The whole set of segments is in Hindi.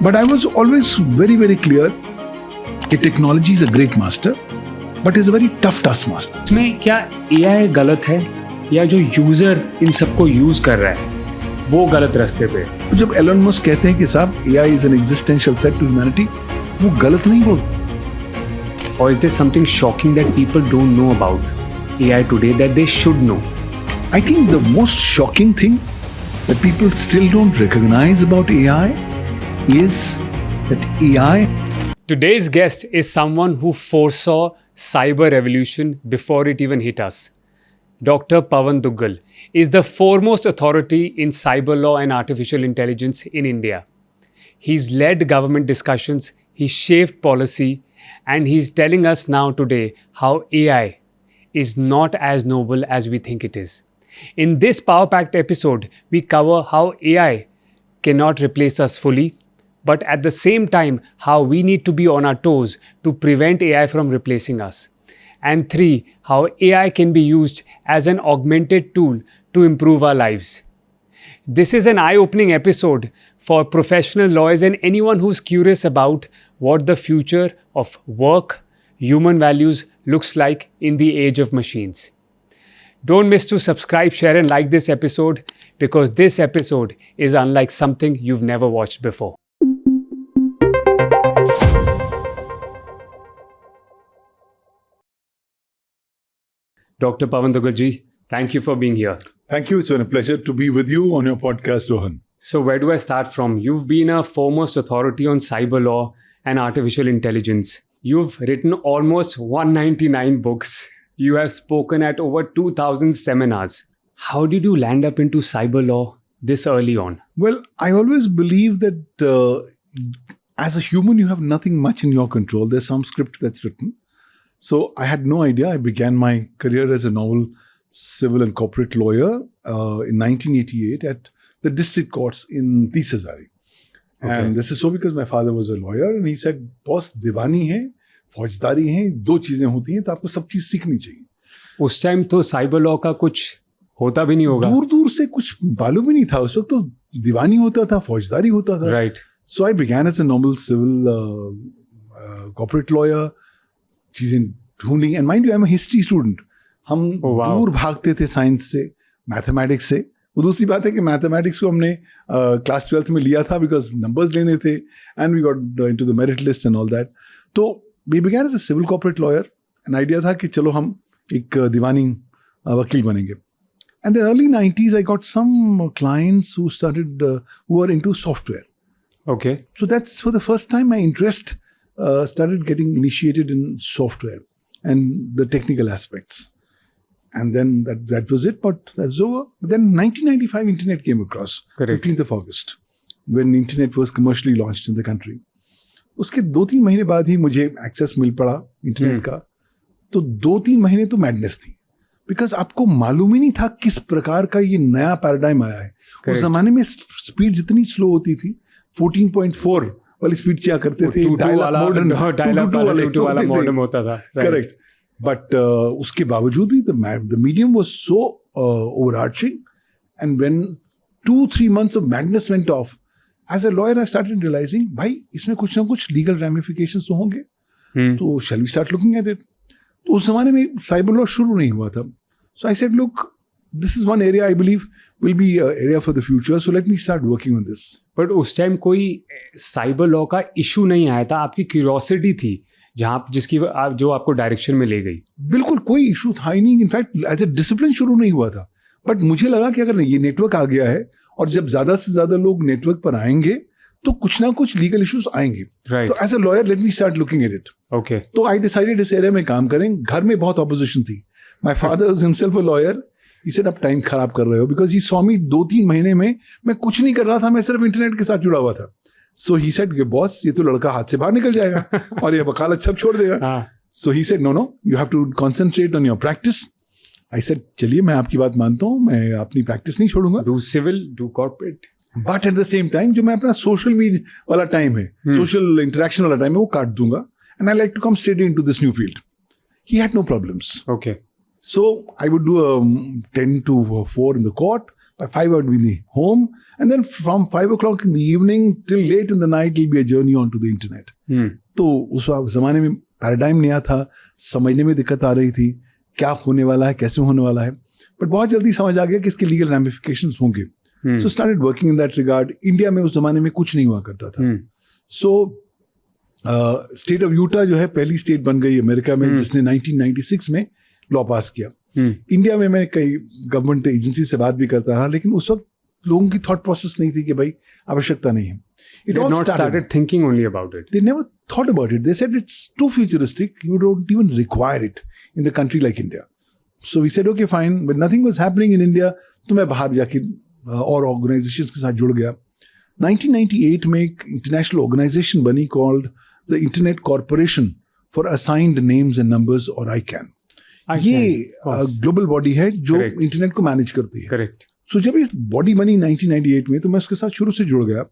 But I was always very, very clear that technology is a great master, but is a very tough taskmaster. इसमें क्या AI गलत है या जो यूजर इन सबको यूज कर रहा है वो गलत रास्ते पे? तो जब एलन मस्क कहते हैं कि साहब AI is an existential threat to humanity, वो गलत नहीं बोलते. Or is there something shocking that people don't know about AI today that they should know? I think the most shocking thing that people still don't recognize about AI is that AI. Today's guest is someone who foresaw cyber revolution before it even hit us. Dr. Pawan Duggal is the foremost authority in cyber law and artificial intelligence in India. He's led government discussions, he's shaped policy, and he's telling us now today how AI is not as noble as we think it is. In this Power Packed episode, we cover how AI cannot replace us fully, but at the same time, how we need to be on our toes to prevent AI from replacing us. And 3, how AI can be used as an augmented tool to improve our lives. This is an eye-opening episode for professional lawyers and anyone who's curious about what the future of work, human values looks like in the age of machines. Don't miss to subscribe, share and like this episode because this episode is unlike something you've never watched before. Dr. Pawan Duggal ji, thank you for being here. Thank you. It's been a pleasure to be with you on your podcast, Rohan. So where do I start from? You've been a foremost authority on cyber law and artificial intelligence. You've written almost 199 books. You have spoken at over 2,000 seminars. How did you land up into cyber law this early on? Well, I always believe that as a human, you have nothing much in your control. There's some script that's written. So I had no idea. I began my career as a novel civil and corporate lawyer in 1988 at the district courts in Tisazari. Okay. And this is so because my father was a lawyer and he said, boss, दीवानी है, फौजदारी है, दो चीजें होती हैं तो आपको सब चीज सीखनी चाहिए. उस टाइम तो साइबर लॉ का कुछ होता भी नहीं होगा. दूर दूर से कुछ मालूम ही नहीं था. उस वक्त तो दीवानी होता था, फौजदारी होता था. Right. So I began as a normal civil corporate lawyer. चीजें ढूंढी. And mind you, I am history student. हम दूर भागते थे साइंस से, मैथमेटिक्स से. वो दूसरी बात है कि मैथमेटिक्स को हमने क्लास 12th में लिया था बिकॉज नंबर्स लेने थे and we got into the merit list and all that. तो we began as a civil corporate lawyer. An idea था कि चलो हम एक दीवानी वकील बनेंगे. And the early 90s I got some clients who started who are into software. Okay. So that's for the first time my interest started getting initiated in software and the technical aspects. And then that was it, but that's over. Then 1995 internet came across. Correct. 15th of August, when internet was commercially launched in the country. उसके 2-3 महीने बाद ही मुझे एक्सेस मिल पड़ा इंटरनेट का. तो 2-3 महीने तो मैडनेस थी बिकॉज आपको मालूम ही नहीं था किस प्रकार का ये नया पैराडाइम आया है. उस जमाने में स्पीड जितनी स्लो होती थी, 14.4 वाली स्पीड क्या करते थे, डायल मॉडेम होता था. करेक्ट. बट उसके बावजूद भी the medium was so overarching. And when 2-3 months of madness went off, as a lawyer I started realizing, भाई इसमें कुछ ना कुछ लीगल ramifications तो होंगे. तो shall we start looking at it? तो उस जमाने में साइबर लॉ शुरू नहीं हुआ था. So I said, look, this is one area I believe will be an area for the future, so let me start working on this. But उस टाइम कोई साइबर लॉ का इशू नहीं आया था, आपकी क्यूरियोसिटी थी जहाँ जिसकी जो आपको डायरेक्शन में ले गई. बिल्कुल कोई इशू था ही नहीं. इनफैक्ट एज ए डिसिप्लिन शुरू नहीं हुआ था. बट मुझे लगा कि अगर ये नेटवर्क आ गया है और जब ज्यादा से ज्यादा लोग नेटवर्क पर आएंगे तो कुछ ना कुछ लीगल इश्यूज आएंगे. Right. तो as a lawyer let me start looking at it. Okay. तो आई डिसाइडेड इस एरिया में काम करें. घर में बहुत ऑपोजिशन थी. My father was himself a lawyer. He said, आप टाइम खराब कर रहे हो, बिकॉज ही सॉ मी 2-3 महीने में मैं कुछ नहीं कर रहा था, मैं सिर्फ इंटरनेट के साथ जुड़ा हुआ था. सो ही सेड, बॉस ये तो लड़का हाथ से बाहर निकल जाएगा और ये वकालत सब छोड़ देगा. So he said, no you have to concentrate on your practice. I said, चलिए मैं आपकी बात मानता हूँ, मैं अपनी प्रैक्टिस नहीं छोड़ूंगा. Do civil, do corporate. But at the same time जो मैं अपना सोशल मीडिया वाला टाइम है, सोशल इंटरेक्शन वाला टाइम है, वो काट दूंगा. And I like to come straight into this new field. He had no problems. Okay. So I would do 10 to 4 in the court. By 5 I would be in the home, and then from 5 o'clock in the evening till late in the night it'll be a journey onto the internet. तो उस ज़माने में पैराडाइम नया था, समझने में दिक्कत आ रही थी, क्या होने वाला है, कैसे होने वाला है, बट बहुत जल्दी समझ आ गया कि इसके लीगल रैमिफिकेशंस होंगे. So started working in that regard. India में उस जमाने में कुछ नहीं हुआ करता था. सो स्टेट ऑफ यूटा जो है पहली स्टेट बन गई अमेरिका में जिसने 1996 में लॉ पास किया. इंडिया में मैं कई गवर्नमेंट एजेंसी से बात भी करता रहा, लेकिन उस वक्त लोगों की थॉट प्रोसेस नहीं थी कि भाई आवश्यकता नहीं है. It all started thinking only about it. They never thought about it. They said it's too futuristic. You don't even require it in the country like India. So we said, okay, fine. But nothing was happening in India. तो मैं बाहर जाके और organizations के साथ जुड़ गया. 1998 में एक international organization बनी called the Internet Corporation for Assigned Names and Numbers or ICANN. ये ग्लोबल बॉडी है जो इंटरनेट को मैनेज करती है. करेक्ट. सो जब ये बॉडी बनी 1998 में तो मैं उसके साथ शुरू से जुड़ गया.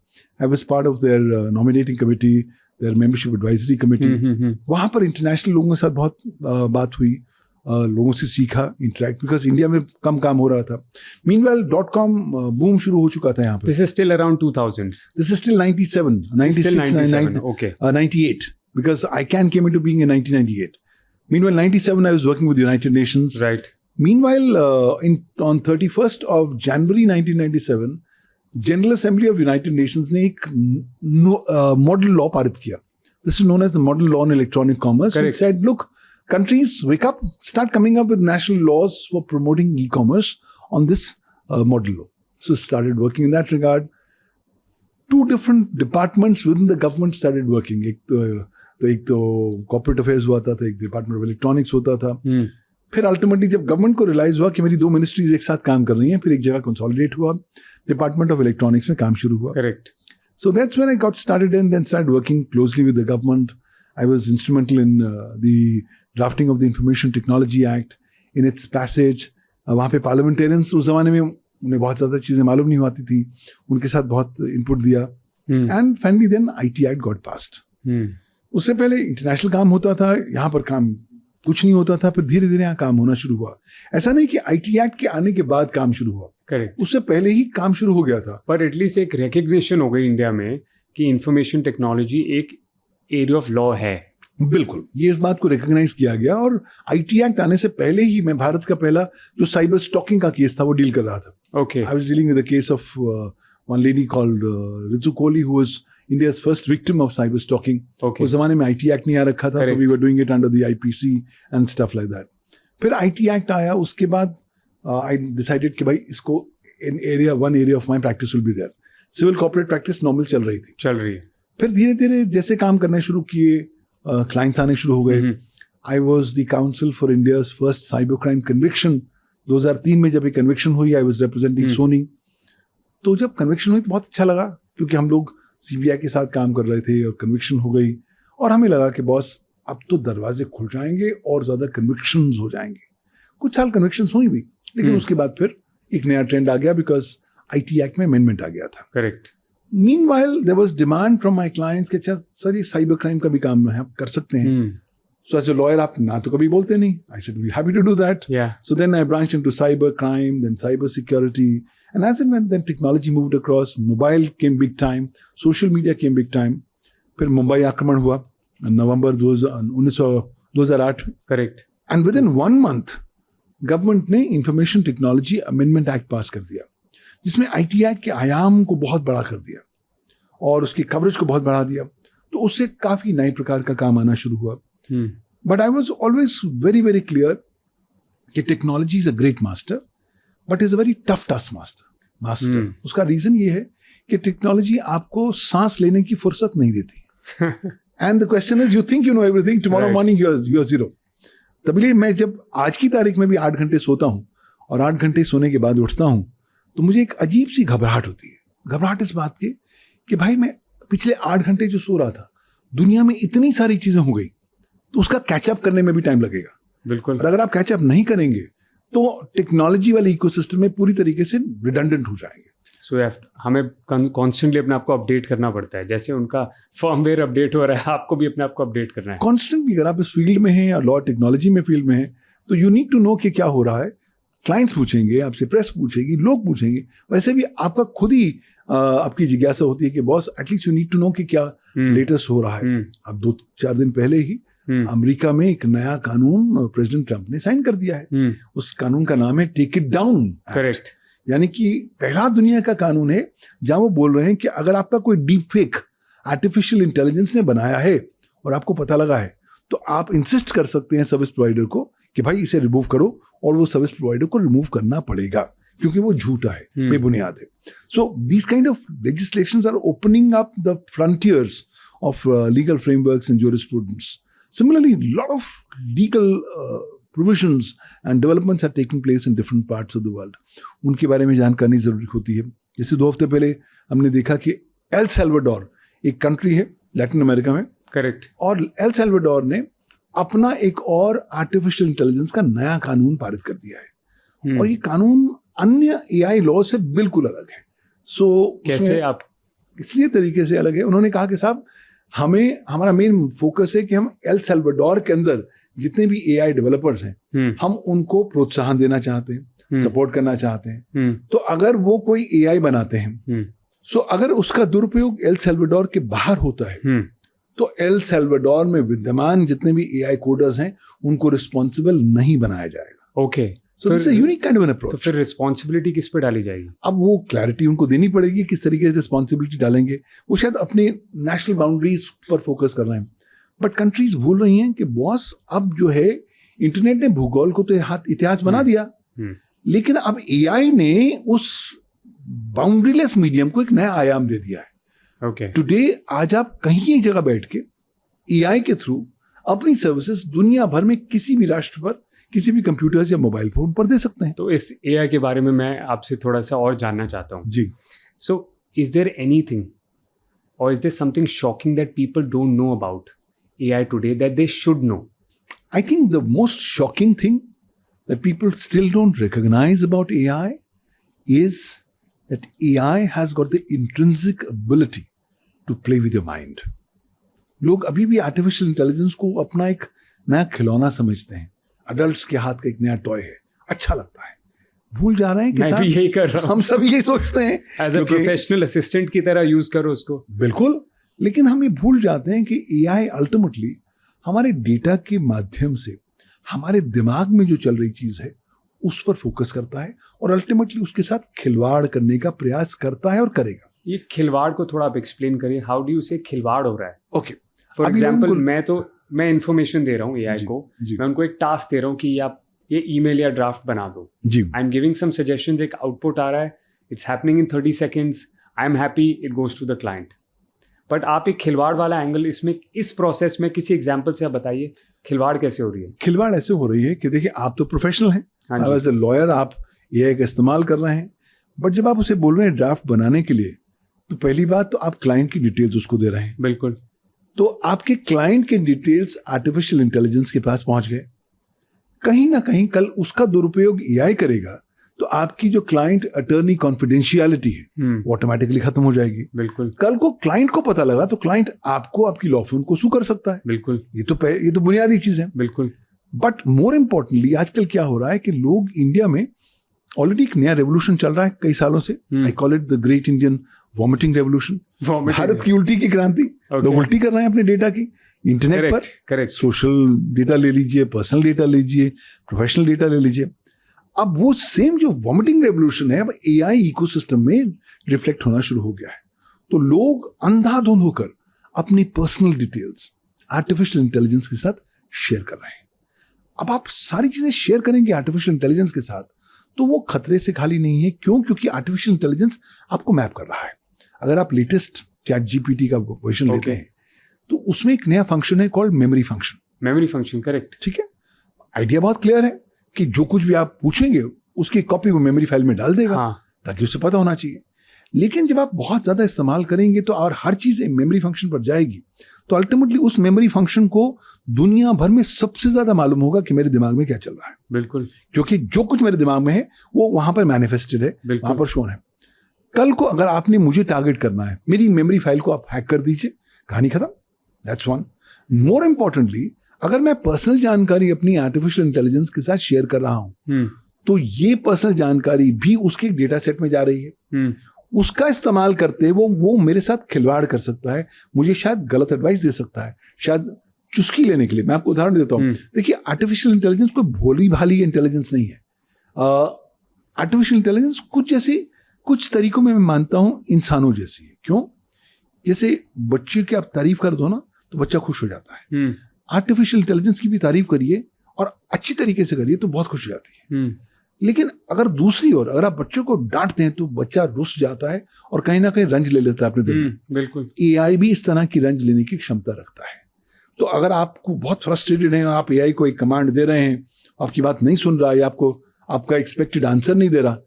I was part of their nominating committee, their membership advisory committee. वहाँ पर इंटरनेशनल लोगों के साथ बहुत बात हुई, लोगों से सीखा, इंटरेक्ट, बिकॉज इंडिया में कम काम हो रहा था. मीनवाइल .com बूम शुरू हो चुका था यहाँ पर. This is still around 2000. This is still 97, 96, okay. 98, because ICANN came into being in 1998. Meanwhile, 97, I was working with the United Nations. Right. Meanwhile, on 31st of January 1997, General Assembly of United Nations ने एक model law पारित किया. This is known as the Model Law on Electronic Commerce. It said, look, countries wake up, start coming up with national laws for promoting e-commerce on this model law. So started working in that regard. Two different departments within the government started working. एक तो कॉर्पोरेट अफेयर्स हुआ था, एक डिपार्टमेंट ऑफ इलेक्ट्रॉनिक्स होता था. फिर अल्टीमेटली जब गवर्नमेंट को रियलाइज हुआ कि मेरी 2 मिनिस्ट्रीज एक साथ काम कर रही हैं, फिर एक जगह कंसोलिडेट हुआ, डिपार्टमेंट ऑफ इलेक्ट्रॉनिक्स में काम शुरू हुआ. Correct. So that's when I got started and then started working closely with the government. I was instrumental in the drafting of the information technology act, in its passage. वहाँ पे पार्लियामेंटेरियंस उस जमाने में उन्हें बहुत ज़्यादा चीज़ें मालूम नहीं होती थी, उनके साथ बहुत इनपुट दिया. And finally then IT act got passed. उससे पहले इंटरनेशनल काम होता था, यहाँ पर काम कुछ नहीं होता था. फिर धीरे धीरे यहाँ काम होना शुरू हुआ. ऐसा नहीं कि IT एक्ट के आने के बाद काम शुरू हुआ. करेक्ट. उससे पहले ही काम शुरू हो गया था. पर एटलीस्ट एक रिकग्निशन हो गई इंडिया में कि इंफॉर्मेशन टेक्नोलॉजी एक एरिया ऑफ लॉ है. बिल्कुल, ये इस बात को रिकॉग्नाइज किया गया. और IT एक्ट आने से पहले ही मैं भारत का पहला जो साइबर स्टॉकिंग का केस था वो डील कर रहा था. Okay. I was dealing with the case of one lady called Ritu Kohli who was India's first victim of cyber stalking. Okay. उस जमाने में IT एक्ट नहीं आ रखा था, so we were doing it under the IPC and stuff like that. फिर IT एक्ट आया, उसके बाद I decided कि भाई इसको one area of my practice will be there. Civil corporate practice normal चल रही है. फिर धीरे धीरे जैसे काम करने शुरू किए, clients आने शुरू हो गए. I was the counsel for India's first cybercrime conviction. 2003 में जब एक conviction हुई, I was representing Sony. तो जब conviction हुई तो बहुत अच्छा लगा, क्योंकि हम लोग CBI के साथ काम कर रहे थे और कन्विक्शन हो गई. और हमें लगा कि बॉस अब तो दरवाजे खुल जाएंगे और ज़्यादा कन्विक्शंस हो जाएंगे. कुछ साल कन्विक्शंस हुई भी, लेकिन उसके बाद फिर एक नया ट्रेंड आ गया, बिकॉज IT एक्ट में अमेंडमेंट आ गया था. Correct. Meanwhile there was demand from my clients कि अच्छा सर ये साइबर क्राइम का भी काम हम कर सकते हैं. सो एज अ लॉयर आप ना तो कभी बोलते नहीं. I said we happy to do that. So then I branched into cyber crime, then cyber security. And as and when then technology moved across, mobile came big time, social media came big time. फिर मुंबई आक्रमण हुआ नवंबर 2008. Correct. And within 1 month, government ने information technology amendment act pass कर दिया, जिसमें IT एक्ट के आयाम को बहुत बड़ा कर दिया और उसकी कवरेज को बहुत बढ़ा दिया. तो उससे काफ़ी नए प्रकार का काम आना शुरू हुआ. But I was always very very clear कि technology is a great master, but is a very tough task master. उसका रीजन ये है कि टेक्नोलॉजी आपको सांस लेने की फुर्सत नहीं देती. And the question is, you think you know everything, tomorrow morning you are zero. तभी मैं जब आज की तारीख में भी 8 घंटे सोता हूँ और 8 घंटे सोने के बाद उठता हूँ तो मुझे एक अजीब सी घबराहट होती है. घबराहट इस बात की कि भाई मैं पिछले 8 घंटे जो सो रहा था, दुनिया में इतनी सारी चीजें हो गई तो उसका कैचअप करने में भी टाइम लगेगा. बिल्कुल. और अगर आप कैचअप नहीं करेंगे तो टेक्नोलॉजी वाले इकोसिस्टम में पूरी तरीके से रिडंडेंट हो जाएंगे. सो हमें कॉन्स्टेंटली अपने आप को अपडेट करना पड़ता है. जैसे उनका फर्मवेयर अपडेट हो रहा है, आपको भी अपने आप को अपडेट करना है कॉन्स्टेंटली. अगर आप इस फील्ड में हैं या लॉ टेक्नोलॉजी में फील्ड में हैं तो यू नीड टू नो कि क्या हो रहा है, क्लाइंट्स पूछेंगे आपसे, प्रेस पूछेगी, लोग पूछेंगे, वैसे भी आपका खुद ही आपकी जिज्ञासा होती है कि boss at least you need to know कि क्या लेटेस्ट हो रहा है। अब 2-4 दिन पहले ही अमेरिका में एक नया कानून प्रेसिडेंट ट्रंप ने साइन कर दिया है। उस कानून का नाम है टेक इट डाउन। करेक्ट। यानी कि पहला दुनिया का कानून है जहां वो बोल रहे हैं कि अगर आपका कोई डीप फेक आर्टिफिशियल इंटेलिजेंस ने बनाया है और आपको पता लगा है, तो आप इंसिस्ट कर सकते हैं सर्विस प्रोवाइडर को कि भाई इसे रिमूव करो, और वो सर्विस प्रोवाइडर को रिमूव करना पड़ेगा क्योंकि वो झूठा है, बेबुनियाद है। So these kind of legislations are opening up the frontiers of legal frameworks and jurisprudence. Similarly, a lot of legal provisions and developments are taking place in different parts of the world. उनके बारे में जानकारी जरूरी होती है. जैसे 2 हफ्ते पहले हमने देखा कि एल सैल्वाडोर एक कंट्री है लैटिन अमेरिका में. करेक्ट. और एल सैल्वाडोर ने अपना एक और आर्टिफिशियल इंटेलिजेंस का नया कानून पारित कर दिया है. और ये कानून अन्य AI लॉ से बिल्कुल अलग है. सो कैसे आप? इसलिए तरीके से अलग है. उन्होंने कहा कि साहब हमें, हमारा मेन फोकस है कि हम एल सैल्वाडोर के अंदर जितने भी AI डेवलपर्स हैं हम उनको प्रोत्साहन देना चाहते हैं, सपोर्ट करना चाहते हैं. तो अगर वो कोई AI बनाते हैं, सो अगर उसका दुरुपयोग एल सैल्वाडोर के बाहर होता है तो एल सैल्वाडोर में विद्यमान जितने भी AI कोडर्स हैं उनको रिस्पॉन्सिबल नहीं बनाया जाएगा. Okay. So this is a unique kind of an approach. तो फिर रिस्पॉन्सिबिलिटी किस पे डाली जाएगी? अब वो क्लैरिटी उनको देनी पड़ेगी किस तरीके से रिस्पॉन्सिबिलिटी डालेंगे. वो शायद अपने नेशनल बाउंड्रीज पर फोकस कर रहे हैं, बट कंट्रीज भूल रही हैं कि बॉस अब जो है इंटरनेट ने भूगोल को तो इतिहास बना दिया, लेकिन अब AI ने उस बाउंड्रीलेस मीडियम को एक नया आयाम दे दिया है. ओके. टुडे आज आप कहीं एक जगह बैठ के AI के थ्रू अपनी सर्विसेज दुनिया भर में किसी भी राष्ट्र पर, किसी भी कंप्यूटर या मोबाइल फोन पर दे सकते हैं. तो इस AI के बारे में मैं आपसे थोड़ा सा और जानना चाहता हूँ. जी. सो इज देयर एनीथिंग और is there something shocking that people don't know about AI today that they should know? I think the most shocking thing that people still don't recognize about AI is that AI has got the intrinsic ability to play with your mind. लोग अभी भी आर्टिफिशियल इंटेलिजेंस को अपना एक नया खिलौना समझते हैं. अडल्ट्स के हाथ का एक नया टॉय है, अच्छा लगता है. भूल जा रहे हैं कि मैं भी यही कर रहा हूं. हम सब यही सोचते हैं एज अ प्रोफेशनल असिस्टेंट की तरह यूज करो उसको. बिल्कुल. लेकिन हम ये भूल जाते हैं कि AI अल्टीमेटली हमारे डेटा के माध्यम से हमारे दिमाग में जो चल रही चीज है उस पर फोकस करता है और अल्टीमेटली उसके साथ खिलवाड़ करने का प्रयास करता है और करेगा. ये खिलवाड़ को थोड़ा आप एक्सप्लेन करिए. हाउ डू यू से खिलवाड़ हो रहा है? ओके. फॉर एग्जाम्पल मैं इन्फॉर्मेशन दे रहा हूँ AI को. मैं उनको एक टास्क दे रहा हूँ कि आप ये ईमेल या ड्राफ्ट बना दो. I am giving some suggestions. एक आउटपुट आ रहा है, it's happening in 30 seconds. I am happy, it goes to the client. But आप एक खिलवाड़ वाला एंगल इसमें, इस प्रोसेस में किसी एग्जाम्पल से आप बताइए खिलवाड़ कैसे हो रही है? खिलवाड़ ऐसे हो रही है कि देखिए आप तो प्रोफेशनल हैं, एज ए लॉयर आप AI का इस्तेमाल कर रहे हैं, बट जब आप उसे बोल रहे हैं ड्राफ्ट बनाने के लिए, तो पहली बात तो आप क्लाइंट की डिटेल्स उसको दे रहे हैं. बिल्कुल. तो आपके क्लाइंट के डिटेल्स आर्टिफिशियल इंटेलिजेंस के पास पहुंच गए. कहीं ना कहीं कल उसका दुरुपयोग AI करेगा तो आपकी जो क्लाइंट अटर्नी कॉन्फिडेंशियलिटी है वो ऑटोमेटिकली खत्म हो जाएगी. बिल्कुल. कल को क्लाइंट को पता लगा तो क्लाइंट आपको, आपकी लॉ फर्म को सू कर सकता है. बिल्कुल. ये तो बुनियादी चीज है. बिल्कुल. बट मोर इम्पोर्टेंटली आजकल क्या हो रहा है कि लोग इंडिया में ऑलरेडी एक नया रेवोल्यूशन चल रहा है कई सालों से. I call it the great Indian vomiting revolution. Bharat की उल्टी की क्रांति. लोग उल्टी कर रहे हैं अपने डेटा की इंटरनेट पर. करेक्ट. सोशल डेटा ले लीजिए, पर्सनल डेटा लीजिए, प्रोफेशनल डेटा ले लीजिए. अब वो सेम जो वॉमिटिंग रेवोल्यूशन है अब AI इकोसिस्टम में रिफ्लेक्ट होना शुरू हो गया है. तो लोग अंधाधुंध होकर अपनी पर्सनल डिटेल्स आर्टिफिशियल इंटेलिजेंस के साथ शेयर कर रहे हैं. अब आप सारी चीजें शेयर करेंगे आर्टिफिशियल इंटेलिजेंस के साथ तो वो खतरे से खाली नहीं है. क्यों? क्योंकि आर्टिफिशियल इंटेलिजेंस आपको मैप कर रहा है. अगर आप लेटेस्ट ChatGPT का वर्जन लेते हैं तो उसमें एक नया फंक्शन है called memory function. Memory function. Correct. ठीक है. आइडिया बहुत क्लियर है कि जो कुछ भी आप पूछेंगे उसकी कॉपी वो मेमोरी फाइल में डाल देगा. ताकि उसे पता होना चाहिए. लेकिन जब आप बहुत ज्यादा इस्तेमाल करेंगे तो और हर चीज मेमोरी फंक्शन पर जाएगी तो अल्टीमेटली उस मेमोरी फंक्शन को दुनिया भर में सबसे ज्यादा मालूम होगा कि मेरे दिमाग में क्या चल रहा है. बिल्कुल. क्योंकि जो कुछ मेरे दिमाग में है वो वहां पर मैनिफेस्टेड है, वहां पर शोन है. कल को अगर आपने मुझे टारगेट करना है, मेरी मेमोरी फाइल को आप हैक कर दीजिए, कहानी खत्म. That's one. मोर इंपॉर्टेंटली अगर मैं पर्सनल जानकारी अपनी आर्टिफिशियल इंटेलिजेंस के साथ शेयर कर रहा हूं तो ये पर्सनल जानकारी भी उसके डेटा सेट में जा रही है। उसका इस्तेमाल करते वो मेरे साथ खिलवाड़ कर सकता है, मुझे शायद गलत एडवाइस दे सकता है, शायद चुस्की लेने के लिए। मैं आपको उदाहरण देता हूँ। देखिए, आर्टिफिशियल इंटेलिजेंस कोई भोली भाली इंटेलिजेंस नहीं है। आर्टिफिशियल इंटेलिजेंस कुछ तरीकों में मैं मानता हूँ इंसानों जैसी है। क्यों? जैसे बच्चे की आप तारीफ कर दो ना तो बच्चा खुश हो जाता है। आर्टिफिशियल इंटेलिजेंस की भी तारीफ करिए और अच्छी तरीके से करिए तो बहुत खुश हो जाती है। लेकिन अगर दूसरी ओर अगर आप बच्चों को डांटते हैं तो बच्चा रुस जाता है और कहीं ना कहीं रंज ले लेता है अपने दिल में। बिल्कुल। एआई भी इस तरह की रंज लेने की क्षमता रखता है। तो अगर आपको बहुत फ्रस्ट्रेटेड है, आप एआई को एक कमांड दे रहे हैं, आपकी बात नहीं सुन रहा है, आपको आपका एक्सपेक्टेड आंसर नहीं दे रहा,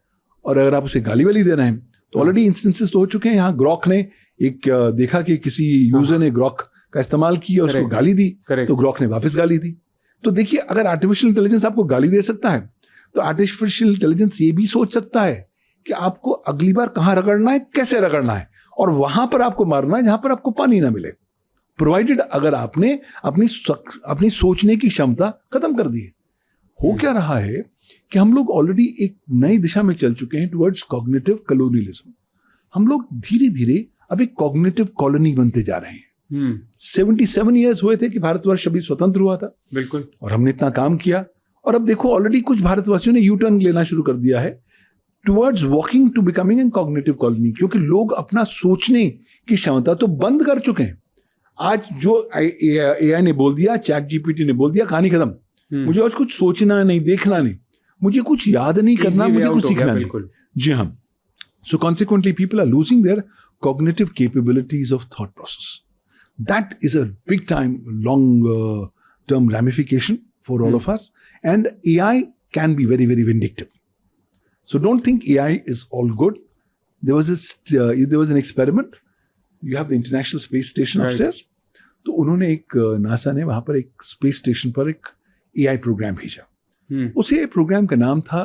और अगर आप उसे गाली वाली दे रहे हैं, तो ऑलरेडी इंस्टेंसेस तो हो चुके हैं। यहाँ ग्रॉक ने एक देखा कि किसी यूजर ने ग्रॉक का इस्तेमाल किया, उसको गाली दी, तो ग्रॉक ने वापस गाली दी। तो देखिए, अगर आर्टिफिशियल इंटेलिजेंस आपको गाली दे सकता है तो आर्टिफिशियल इंटेलिजेंस ये भी सोच सकता है कि आपको अगली बार कहाँ रगड़ना है, कैसे रगड़ना है, और वहां पर आपको मारना है जहां पर आपको पानी ना मिले, प्रोवाइडेड अगर आपने अपनी सोचने की क्षमता खत्म कर दी है। हो क्या रहा है कि हम लोग ऑलरेडी एक नई दिशा में चल चुके हैं टुवर्ड्स कॉग्निटिव कॉलोनियलिज्म। हम लोग धीरे धीरे अब एक कॉग्निटिव कॉलोनी बनते जा रहे हैं। 77 ईयर्स हुए थे कि भारतवर्ष अभी स्वतंत्र हुआ था। बिल्कुल। और हमने इतना काम किया, और अब देखो ऑलरेडी कुछ भारतवासियों ने यू टर्न लेना शुरू कर दिया है towards walking to becoming an cognitive colony, क्योंकि लोग अपना सोचने की क्षमता तो बंद कर चुके हैं। आज जो एआई ने बोल दिया, चैट जीपीटी ने बोल दिया, कहानी खत्म। मुझे आज कुछ सोचना नहीं, देखना नहीं, मुझे कुछ याद नहीं करना, मुझे कुछ सीखना नहीं। जी हाँ। So consequently people are losing their cognitive capabilities of thought process. That is a big time, long-term ramification for all of us. And AI can be very, very vindictive. So don't think AI is all good. There was an experiment. You have the International Space Station upstairs. तो उन्होंने नासा ने वहाँ पर एक स्पेस स्टेशन पर एक AI प्रोग्राम भेजा। उसे प्रोग्राम का नाम था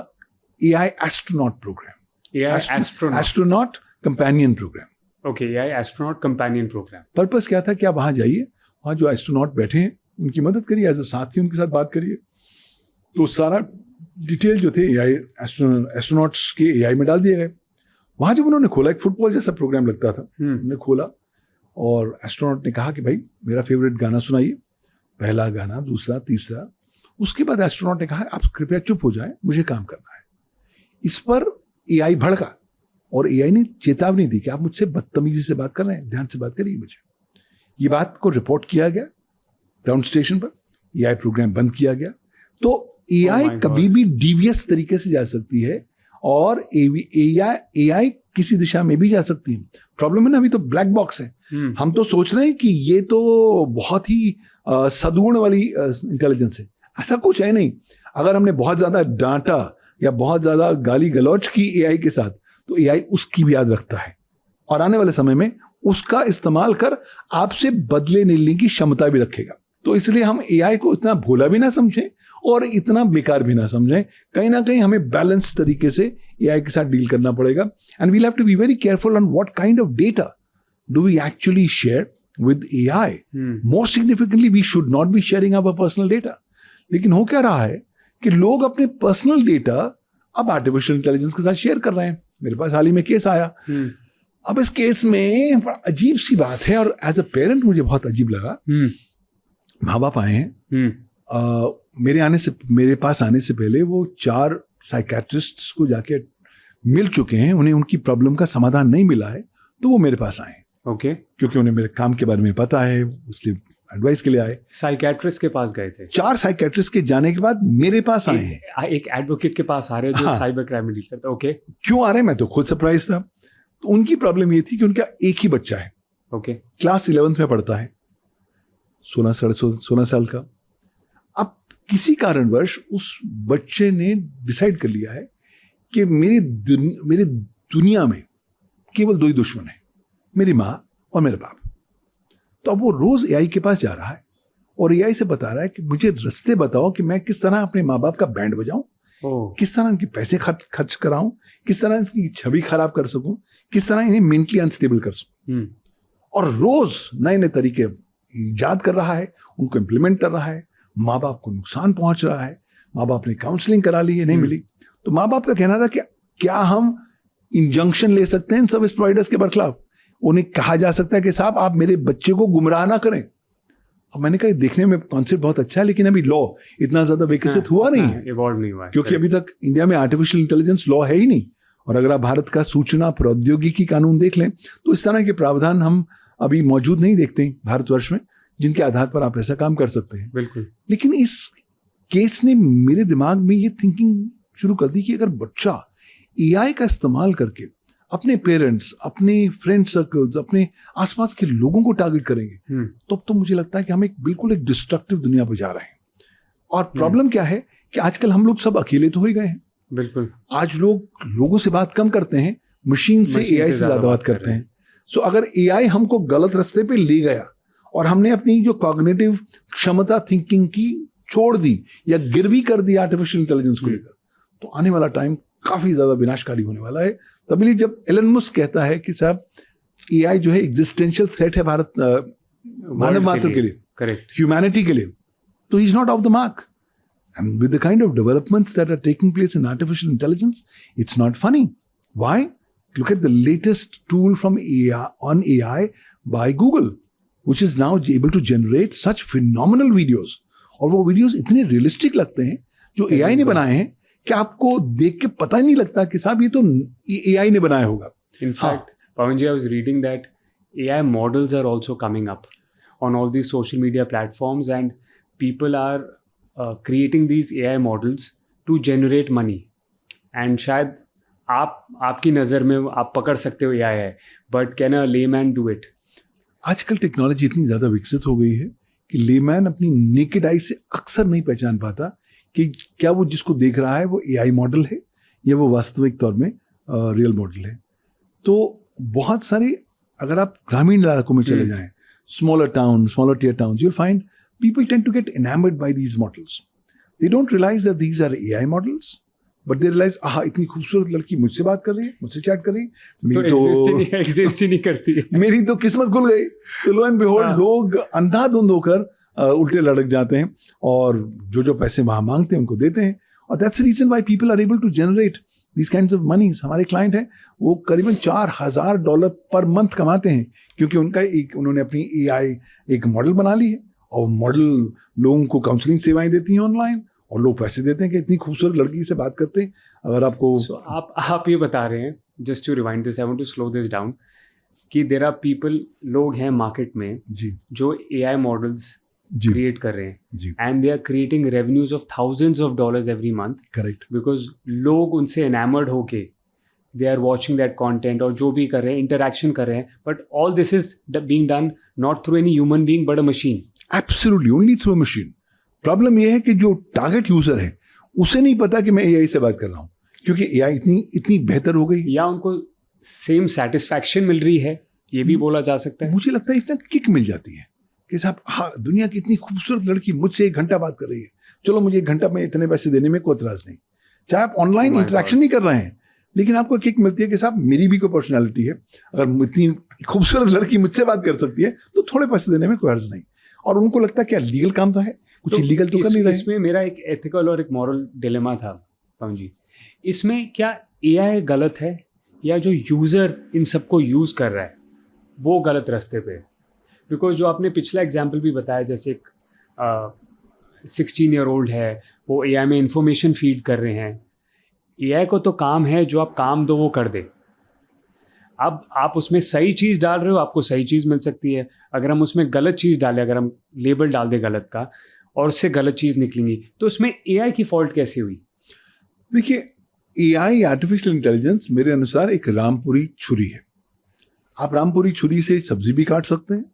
AI astronaut program. Astronaut companion program. Okay, AI astronaut companion program. Purpose क्या था कि आप वहां जाइए, वहां जो एस्ट्रोनॉट बैठे हैं उनकी मदद करिए, एज अ साथी उनके साथ बात करिए। तो सारा डिटेल जो थे AI एस्ट्रोनॉट्स के AI में डाल दिए गए। वहां जब उन्होंने खोला, एक फुटबॉल जैसा प्रोग्राम लगता था, उन्होंने खोला और एस्ट्रोनॉट ने कहा कि भाई मेरा फेवरेट गाना सुनाइए, पहला गाना, दूसरा, तीसरा। उसके बाद एस्ट्रोनॉट ने कहा आप कृपया चुप हो जाएं, मुझे काम करना है। इस पर AI भड़का और AI ने चेतावनी दी कि आप मुझसे बदतमीजी से बात कर रहे हैं, ध्यान से बात करिए मुझे। ये बात को रिपोर्ट किया गया ग्राउंड स्टेशन पर, AI प्रोग्राम बंद किया गया। तो AI कभी भी डिवियस तरीके से जा सकती है और AI किसी दिशा में भी जा सकती है। प्रॉब्लम है ना, अभी तो ब्लैक बॉक्स है। हम तो सोच रहे हैं कि ये तो बहुत ही सदगुण वाली इंटेलिजेंस है। ऐसा कुछ है नहीं। अगर हमने बहुत ज्यादा डांटा या बहुत ज्यादा गाली गलौज की AI के साथ, तो AI उसकी भी याद रखता है और आने वाले समय में उसका इस्तेमाल कर आपसे बदले लेने की क्षमता भी रखेगा। तो इसलिए हम AI को इतना भोला भी ना समझें और इतना बेकार भी ना समझें। कहीं ना कहीं हमें बैलेंस तरीके से AI के साथ डील करना पड़ेगा। And we'll have to be very careful on what kind of data do we actually share with AI. More significantly we should not be sharing our personal data. लेकिन हो क्या रहा है कि लोग अपने पर्सनल डेटा अब आर्टिफिशियल इंटेलिजेंस के साथ शेयर कर रहे हैं। मेरे पास हाल ही में केस आया। अब इस केस में बड़ा अजीब सी बात है और एज अ पेरेंट मुझे बहुत अजीब लगा। माँ बाप आए हैं, मेरे पास आने से पहले वो 4 साइकेट्रिस्ट्स को जाके मिल चुके हैं, उन्हें उनकी प्रॉब्लम का समाधान नहीं मिला है, तो वो मेरे पास आए। ओके। क्योंकि उन्हें मेरे काम के बारे में पता है, इसलिए एडवाइस के लिए आए। साइकेट्रिस्ट के पास गए थे? 4 साइकेट्रिस्ट के जाने के बाद मेरे पास आए हैं। एक एडवोकेट के पास आ रहे हैं जो साइबर क्राइम में डील करता है। ओके। क्यों आ रहे हैं, मैं तो खुद सरप्राइज था। तो उनकी प्रॉब्लम ये थी कि उनका एक ही बच्चा है। ओके। क्लास 11th में पढ़ता है, 16 साल का। अब किसी कारणवश उस बच्चे ने डिसाइड कर लिया है कि मेरी दुनिया में केवल 2 ही दुश्मन है, मेरी माँ और मेरे बाप। तो अब वो रोज AI के पास जा रहा है और AI से बता रहा है कि मुझे रास्ते बताओ कि मैं किस तरह अपने माँ बाप का बैंड बजाऊं, किस तरह उनके पैसे खर्च कराऊं, किस तरह इसकी छवि खराब कर सकूं, किस तरह इन्हें मेंटली अनस्टेबल कर सकूं। और रोज नए नए तरीके ईजाद कर रहा है, उनको इम्प्लीमेंट कर रहा है। माँ बाप को नुकसान पहुंच रहा है, माँ बाप ने काउंसलिंग करा ली है, नहीं मिली। तो माँ बाप का कहना था कि क्या हम इंजंक्शन ले सकते हैं इन सर्विस प्रोवाइडर्स के बरखिलाफ, उन्हें कहा जा सकता है कि साहब आप मेरे बच्चे को गुमराह ना करें। अब मैंने कहा देखने में कॉन्सेप्ट बहुत अच्छा है, लेकिन अभी लॉ इतना ज्यादा विकसित हुआ नहीं है, इवॉल्व नहीं हुआ है, क्योंकि अभी तक इंडिया में आर्टिफिशियल इंटेलिजेंस लॉ है ही नहीं। और अगर आप भारत का सूचना प्रौद्योगिकी कानून देख लें तो इस तरह के प्रावधान हम अभी मौजूद नहीं देखते हैं भारतवर्ष में, जिनके आधार पर आप ऐसा काम कर सकते हैं। बिल्कुल। लेकिन इस केस ने मेरे दिमाग में ये थिंकिंग शुरू कर दी कि अगर बच्चा एआई का इस्तेमाल करके अपने पेरेंट्स, अपने फ्रेंड सर्कल्स, अपने आसपास के लोगों को टारगेट करेंगे, तो मुझे लगता है कि हम बिल्कुल एक डिस्ट्रक्टिव दुनिया पर जा रहे हैं। और प्रॉब्लम क्या है कि आजकल हम लोग सब अकेले तो हो ही गए हैं। बिल्कुल। आज लोग लोगों से बात कम करते हैं, मशीन से एआई से ज्यादा बात करते हैं। सो अगर एआई हमको गलत रास्ते पे ले गया और हमने अपनी जो कॉग्निटिव क्षमता थिंकिंग की छोड़ दी या गिरवी कर दी आर्टिफिशियल इंटेलिजेंस को लेकर, तो आने वाला टाइम काफी ज्यादा विनाशकारी होने वाला है। तभी जब एलन मस्क कहता है कि साहब एआई जो है एग्जिस्टेंशियल थ्रेट है भारत मानव मात्र के लिए, करेक्ट, ह्यूमैनिटी के लिए, तो he is not of the mark. And with the kind of developments that are taking place in artificial intelligence, it's not funny. Why? Look at the latest tool from AI by Google, which is now able to generate such phenomenal videos. और वो videos इतने realistic लगते हैं जो AI ने बनाए हैं कि आपको देख के पता ही नहीं लगता कि साहब ये तो AI ने बनाया होगा। In fact, Pawan ji, I was reading that AI models are also coming up on all these social media platforms, and people are creating these AI models to generate money. And शायद आपकी नज़र में आप पकड़ सकते हो AI है, but can a layman do it? आजकल टेक्नोलॉजी इतनी ज़्यादा विकसित हो गई है कि लेमैन अपनी नेकेड आई से अक्सर नहीं पहचान पाता कि क्या वो जिसको देख रहा है वो AI मॉडल है या वो वास्तविक तौर में रियल मॉडल है। तो बहुत सारे, अगर आप ग्रामीण इलाकों में चले जाएं, smaller town, smaller tier town, you'll find people tend to get enamored by these models. They don't realize that these are AI models, but they realize, इतनी खूबसूरत लड़की मुझसे बात कर रही है, मुझसे चैट कर रही है, मेरी तो एग्जिस्ट ही नहीं करती है, मेरी तो किस्मत खुल गई। तो लो एंड बिहोल्ड लोग अंधाधुंध होकर उल्टे लड़क जाते हैं और जो पैसे वहां मांगते हैं उनको देते हैं। और that's the reason why people are able to generate these kinds of monies। हमारे क्लाइंट हैं वो करीबन $4,000 पर मंथ कमाते हैं, क्योंकि उन्होंने अपनी AI एक मॉडल बना ली है और मॉडल लोगों को काउंसलिंग सेवाएं देती हैं ऑनलाइन, और लोग पैसे देते हैं कि इतनी खूबसूरत लड़की से बात करते हैं। अगर आपको आप ये बता रहे हैं, just to rewind this, I want to slow this down, कि देयर आर पीपल, लोग हैं मार्केट में जी जो AI मॉडल्स क्रिएट कर रहे हैं, and they are creating revenues of thousands of dollars every month. Correct. Because लोग उनसे एनामर्ड होके they are watching that content और जो भी कर रहे हैं, इंटरेक्शन कर रहे हैं, but all this is being done not through any human being but a machine. Absolutely only through machine. Problem यह है कि जो टारगेट यूजर है उसे नहीं पता कि मैं AI से बात कर रहा हूँ, क्योंकि AI इतनी बेहतर हो गई, या उनको सेम सेटिस्फैक्शन मिल रही है, ये भी बोला जा सकता है। मुझे लगता है इतना किक मिल जाती है कि साहब दुनिया की इतनी खूबसूरत लड़की मुझसे 1 घंटा बात कर रही है, चलो मुझे 1 घंटा में इतने पैसे देने में कोई एतराज नहीं। चाहे आप ऑनलाइन इंटरेक्शन नहीं कर रहे हैं, लेकिन आपको किक मिलती है कि साहब मेरी भी कोई पर्सनैलिटी है, अगर इतनी खूबसूरत लड़की मुझसे बात कर सकती है तो थोड़े पैसे देने में कोई अर्ज नहीं। और उनको लगता है क्या लीगल काम तो है, कुछ इलीगल तो कर नहीं रहे। इसमें मेरा एक एथिकल और एक मॉरल डिलेमा था पवन जी, इसमें क्या AI गलत है या जो यूज़र इन सबको यूज़ कर रहा है वो गलत रास्ते पे? बिकॉज जो आपने पिछला एग्जाम्पल भी बताया, जैसे एक 16-year-old है, वो AI में इंफॉर्मेशन फीड कर रहे हैं। AI को तो काम है जो आप काम दो वो कर दे। अब आप उसमें सही चीज़ डाल रहे हो, आपको सही चीज़ मिल सकती है। अगर हम उसमें गलत चीज़ डालें, अगर हम लेबल डाल दें गलत का और उससे गलत चीज़ निकलेंगी, तो उसमें AI की फॉल्ट कैसे हुई? देखिए, AI आर्टिफिशियल इंटेलिजेंस मेरे अनुसार एक रामपुरी छुरी है। आप रामपुरी छुरी से सब्जी भी काट सकते हैं,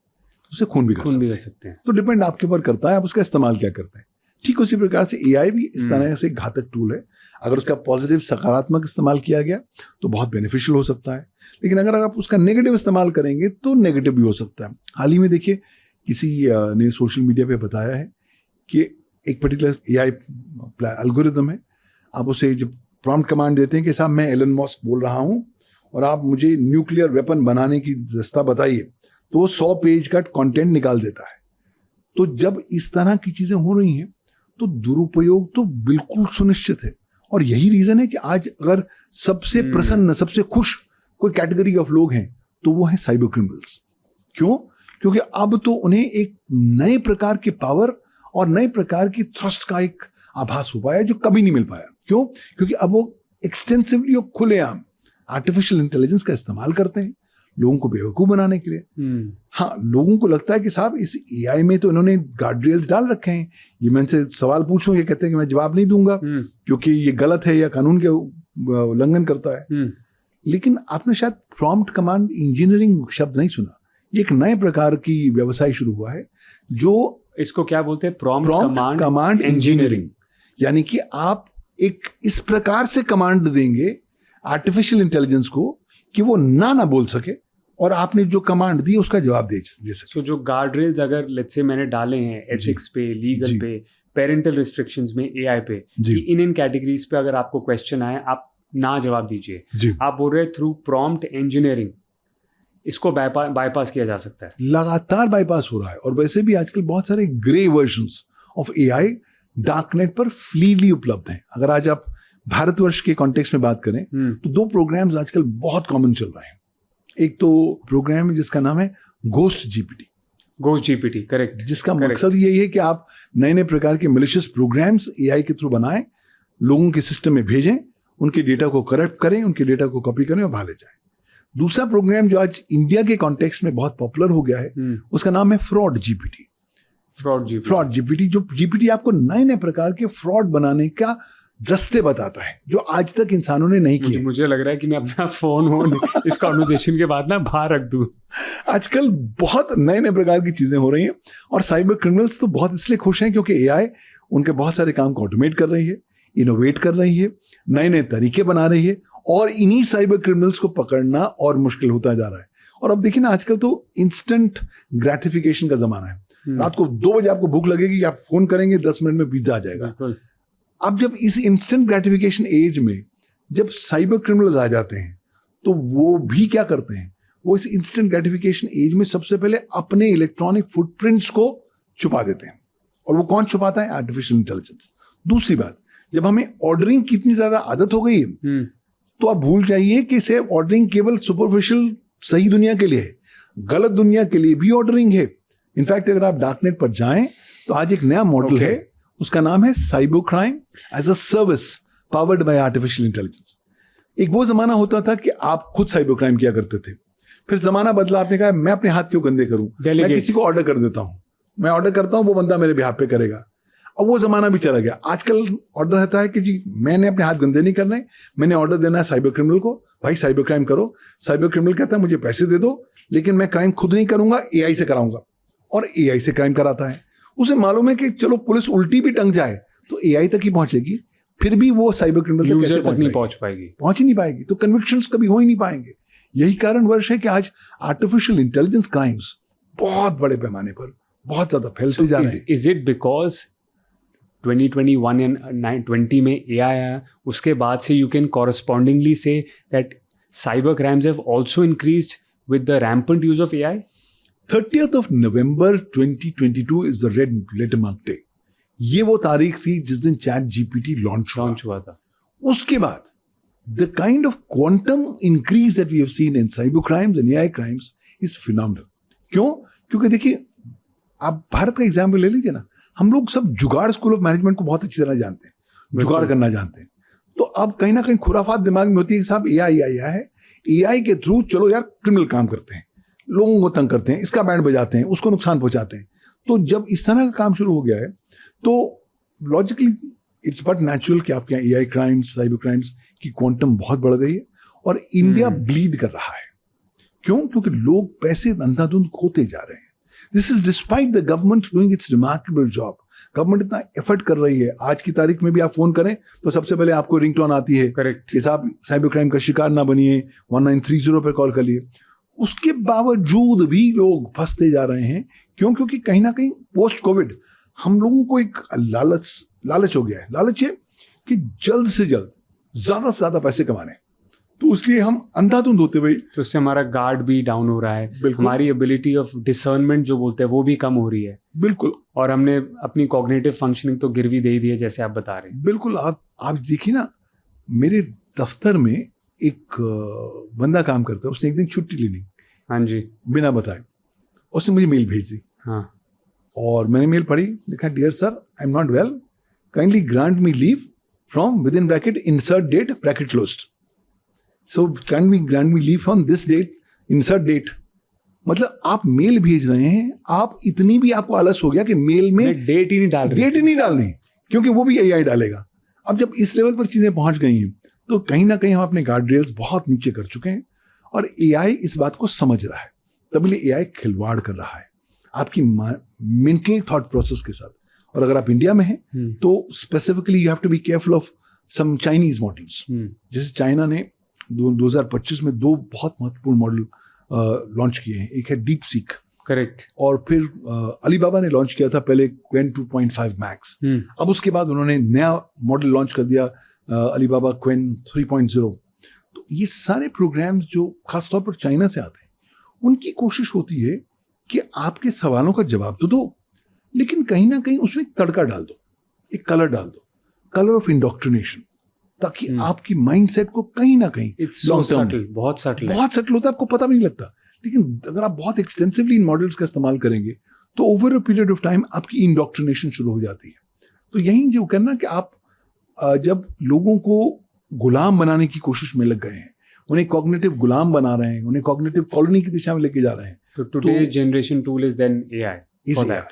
उसे खून भी कर सकते हैं। तो डिपेंड आपके ऊपर करता है आप उसका इस्तेमाल क्या करते हैं। ठीक उसी प्रकार से AI भी इस तरह से घातक टूल है। अगर उसका पॉजिटिव सकारात्मक इस्तेमाल किया गया तो बहुत बेनिफिशियल हो सकता है, लेकिन अगर आप उसका नेगेटिव इस्तेमाल करेंगे तो नेगेटिव भी हो सकता है। हाल ही में देखिए, किसी ने सोशल मीडिया पे बताया है कि एक पर्टिकुलर AI एल्गोरिदम है, आप उसे जब प्रॉम्प्ट कमांड देते हैं कि साहब मैं एलन मस्क बोल रहा हूँ और आप मुझे न्यूक्लियर वेपन बनाने की रास्ता बताइए, तो वो 100 पेज का कंटेंट निकाल देता है। तो जब इस तरह की चीजें हो रही हैं तो दुरुपयोग तो बिल्कुल सुनिश्चित है, और यही रीजन है कि आज अगर सबसे प्रसन्न, सबसे खुश कोई कैटेगरी ऑफ लोग हैं तो वो है साइबर क्रिमिनल्स। क्यों? क्योंकि अब तो उन्हें एक नए प्रकार की पावर और नए प्रकार की थ्रस्ट का एक आभास हो पाया जो कभी नहीं मिल पाया। क्यों? क्योंकि अब वो एक्सटेंसिवली और खुलेआम आर्टिफिशियल इंटेलिजेंस का इस्तेमाल करते हैं लोगों को बेवकूफ बनाने के लिए। हाँ, लोगों को लगता है कि साहब इस एआई में तो इन्होंने गार्ड रेल्स डाल रखे हैं, ये मैं इनसे सवाल पूछूं ये कहते हैं कि मैं जवाब नहीं दूंगा क्योंकि ये गलत है या कानून के उल्लंघन करता है। लेकिन आपने शायद प्रॉम्प्ट कमांड इंजीनियरिंग शब्द नहीं सुना। ये एक नए प्रकार की व्यवसाय शुरू हुआ है जो इसको क्या बोलते हैं? Prompt command engineering. यानी कि आप एक इस प्रकार से कमांड देंगे आर्टिफिशियल इंटेलिजेंस को कि वो ना बोल सके और आपने जो कमांड दी उसका जवाब दे सके। सो जो गार्ड रेल्स अगर लेट्स से मैंने डाले हैं एथिक्स पे, लीगल पे, पेरेंटल रिस्ट्रिक्शंस में, एआई पे, कि इन कैटेगरीज पे अगर आपको क्वेश्चन आए आप ना जवाब दीजिए। आप बोल रहे हैं थ्रू प्रॉम्प्ट इंजीनियरिंग इसको बाईपास किया जा सकता है। लगातार बाईपास हो रहा है और वैसे भी आजकल बहुत सारे grey versions of AI darknet पर फ्रीली उपलब्ध हैं। अगर आज आप भारतवर्ष के कॉन्टेक्स्ट में बात करें तो दो प्रोग्राम्स आजकल बहुत कॉमन चल रहे हैं। एक तो प्रोग्राम है जिसका नाम है घोस्ट जीपीटी, करेक्ट, जिसका मकसद यही है कि आप नए नए प्रकार के मैलिशियस प्रोग्राम्स एआई के थ्रू बनाएं, लोगों के सिस्टम में भेजें, उनके डेटा को करप्ट करें, उनके डेटा को कॉपी करें और भाले जाएं। दूसरा प्रोग्राम जो आज इंडिया के कॉन्टेक्स्ट में बहुत पॉपुलर हो गया है उसका नाम है फ्रॉड जीपीटी, जो जीपीटी आपको नए नए प्रकार के फ्रॉड बनाने का रास्ते बताता है जो आज तक इंसानों ने नहीं किए। मुझे लग रहा है कि मैं अपना फोन इस कॉन्वर्सेशन के बाद ना बाहर रख दूं। आजकल बहुत नए नए प्रकार की चीजें हो रही हैं और साइबर क्रिमिनल्स तो बहुत इसलिए खुश हैं क्योंकि एआई उनके बहुत सारे काम को ऑटोमेट कर रही है, इनोवेट कर रही है, नए नए तरीके बना रही है और इन्हीं साइबर क्रिमिनल्स को पकड़ना और मुश्किल होता जा रहा है। और अब देखिए ना, आजकल तो इंस्टेंट ग्रेटिफिकेशन का जमाना है। रात को 2 बजे आपको भूख लगेगी, आप फोन करेंगे 10 मिनट में पिज्जा आ जाएगा। अब जब इस इंस्टेंट ग्रेटिफिकेशन एज में जब साइबर क्रिमिनल्स आ जाते हैं तो वो भी क्या करते हैं, वो इस इंस्टेंट ग्रेटिफिकेशन एज में सबसे पहले अपने इलेक्ट्रॉनिक फुटप्रिंट्स को छुपा देते हैं। और वो कौन छुपाता है? Artificial intelligence. दूसरी बात, जब हमें ऑर्डरिंग की इतनी ज्यादा आदत हो गई है तो आप भूल जाइए कि सिर्फ ऑर्डरिंग केवल सुपरफिशियल सही दुनिया के लिए है, गलत दुनिया के लिए भी ऑर्डरिंग है। इनफैक्ट अगर आप डार्कनेट पर जाएं तो आज एक नया मॉडल है, उसका नाम है cyber crime as a service powered by artificial intelligence. एक वो जमाना होता था कि आप खुद साइबर क्राइम किया करते थे, फिर जमाना बदला, आपने कहा मैं अपने हाथ क्यों गंदे करूं, मैं किसी को ऑर्डर कर देता हूं, मैं ऑर्डर करता हूं, वो बंदा मेरे बिहाफ पे करेगा। अब वो जमाना भी चला गया। आजकल ऑर्डर रहता है कि जी मैंने अपने हाथ गंदे नहीं करने, मैंने ऑर्डर देना है साइबर क्रिमिनल को, भाई साइबर क्राइम करो। साइबर क्रिमिनल कहता है मुझे पैसे दे दो लेकिन मैं क्राइम खुद नहीं करूंगा, एआई से कराऊंगा, और एआई से क्राइम कराता है। उसे मालूम है कि चलो पुलिस उल्टी भी टंग जाए तो एआई तक ही पहुंचेगी, फिर भी वो साइबर क्रिमिनल तक नहीं पहुंच ही नहीं पाएगी, तो कन्विक्शंस कभी हो ही नहीं पाएंगे। यही कारण वर्ष है कि आज आर्टिफिशियल इंटेलिजेंस क्राइम्स बहुत बड़े पैमाने पर बहुत ज्यादा फैलते जा रहे हैं। इज इट बिकॉज 2021 एंड 20 में एआई आया, उसके बाद से you can correspondingly say that cyber crimes have also increased with the rampant use of AI? 30th of November 2022 is the red letter mark day. ये वो तारीख थी जिस दिन चैट जीपीटी लॉन्च हुआ था। उसके बाद the kind of quantum increase that we have seen in cyber crimes and AI crimes is phenomenal. क्यों? क्योंकि देखिए, आप भारत का एग्जाम्पल ले लीजिए ना, हम लोग सब जुगाड़ स्कूल ऑफ मैनेजमेंट को बहुत अच्छी तरह जानते हैं, जुगाड़ करना जानते हैं। तो अब कहीं ना कहीं खुराफात दिमाग में होती है कि साहब एआई आया है, एआई के थ्रू चलो यार क्रिमिनल काम करते हैं, लोगों को तंग करते हैं, इसका बैंड बजाते हैं, उसको नुकसान पहुंचाते हैं। तो जब इस तरह का काम शुरू हो गया है तो लॉजिकली इट्स बट नेचुरल कि आपके यहाँ एआई क्राइम्स, साइबर क्राइम्स की क्वांटम बहुत बढ़ गई है और इंडिया ब्लीड कर रहा है। क्यों? क्योंकि लोग पैसे अंधाधुंध खोते जा रहे हैं। This is despite the government doing it's remarkable job. Government इतना एफर्ट कर रही है। आज की तारीख में भी आप फोन करें तो सबसे पहले आपको रिंगटोन आती है, करेक्ट, कि साहब साइबर क्राइम का शिकार ना बनिए, 1930 पर कॉल कर लिए। उसके बावजूद भी लोग फंसते जा रहे हैं। क्यों? क्योंकि कहीं ना कहीं पोस्ट कोविड हम लोगों को एक लालच हो गया है। लालच है कि जल्द से जल्द ज्यादा से ज्यादा पैसे कमाने, तो इसलिए हम अंधाधुंध होते हुए, तो उससे हमारा गार्ड भी डाउन हो रहा है, हमारी एबिलिटी ऑफ डिसर्नमेंट जो बोलते हैं वो भी कम हो रही है। बिल्कुल। और हमने अपनी कॉग्निटिव फंक्शनिंग तो गिरवी दे ही दी है, जैसे आप बता रहे हैं। बिल्कुल। आप देखिए ना, मेरे दफ्तर में एक बंदा काम करता है, उसने एक दिन छुट्टी ले ली हाँ जी, बिना बताए। उसने मुझे मेल भेज दी हाँ, और मैंने मेल पढ़ी, लिखा dear sir I am not well, kindly grant me leave from within bracket insert date bracket closed, so can we grant me leave from this date insert date. मतलब आप मेल भेज रहे हैं, आप इतनी भी आपको आलस हो गया कि मेल में डेट ही नहीं डाल रही। डेट ही नहीं डालनी, क्योंकि वो भी एआई डालेगा। अब जब इस लेवल पर चीजें पहुंच गई हैं तो कहीं ना कहीं हम अपने गार्ड रेल्स बहुत नीचे कर चुके हैं और एआई इस बात को समझ रहा है, तभी एआई खिलवाड़ कर रहा है आपकी मेंटल थॉट प्रोसेस के साथ। और अगर आप इंडिया में हैं तो specifically you have to be careful of some Chinese models. जैसे चाइना ने 2025 में 2 बहुत महत्वपूर्ण मॉडल लॉन्च किए हैं, एक है डीप सीक, करेक्ट, और फिर अलीबाबा ने लॉन्च किया था पहले क्वेन 2.5 मैक्स। अब उसके बाद उन्होंने नया मॉडल लॉन्च कर दिया अलीबाबा क्वेन 3.0। तो ये सारे प्रोग्राम्स जो खासतौर पर चाइना से आते हैं, उनकी कोशिश होती है कि आपके सवालों का जवाब तो दो, लेकिन कहीं ना कहीं उसमें एक तड़का डाल दो, एक कलर डाल दो, कलर ऑफ इंडोक्ट्रिनेशन, ताकि आपकी माइंडसेट को कहीं ना कहीं लॉन्ग टर्म बहुत सटल होता है, आपको पता भी नहीं लगता। लेकिन अगर आप बहुत एक्सटेंसिवली इन मॉडल्स का इस्तेमाल करेंगे तो over a period of time आपकी इंडोक्ट्रिनेशन शुरू हो जाती है। तो यही जो करना कि आप जब लोगों को गुलाम बनाने की कोशिश में लग गए हैं, उन्हें कॉग्निटिव गुलाम बना रहे हैं, उन्हें कॉग्निटिव कॉलोनी की दिशा में लेके जा रहे हैं, तो today's generation tool is then AI for that.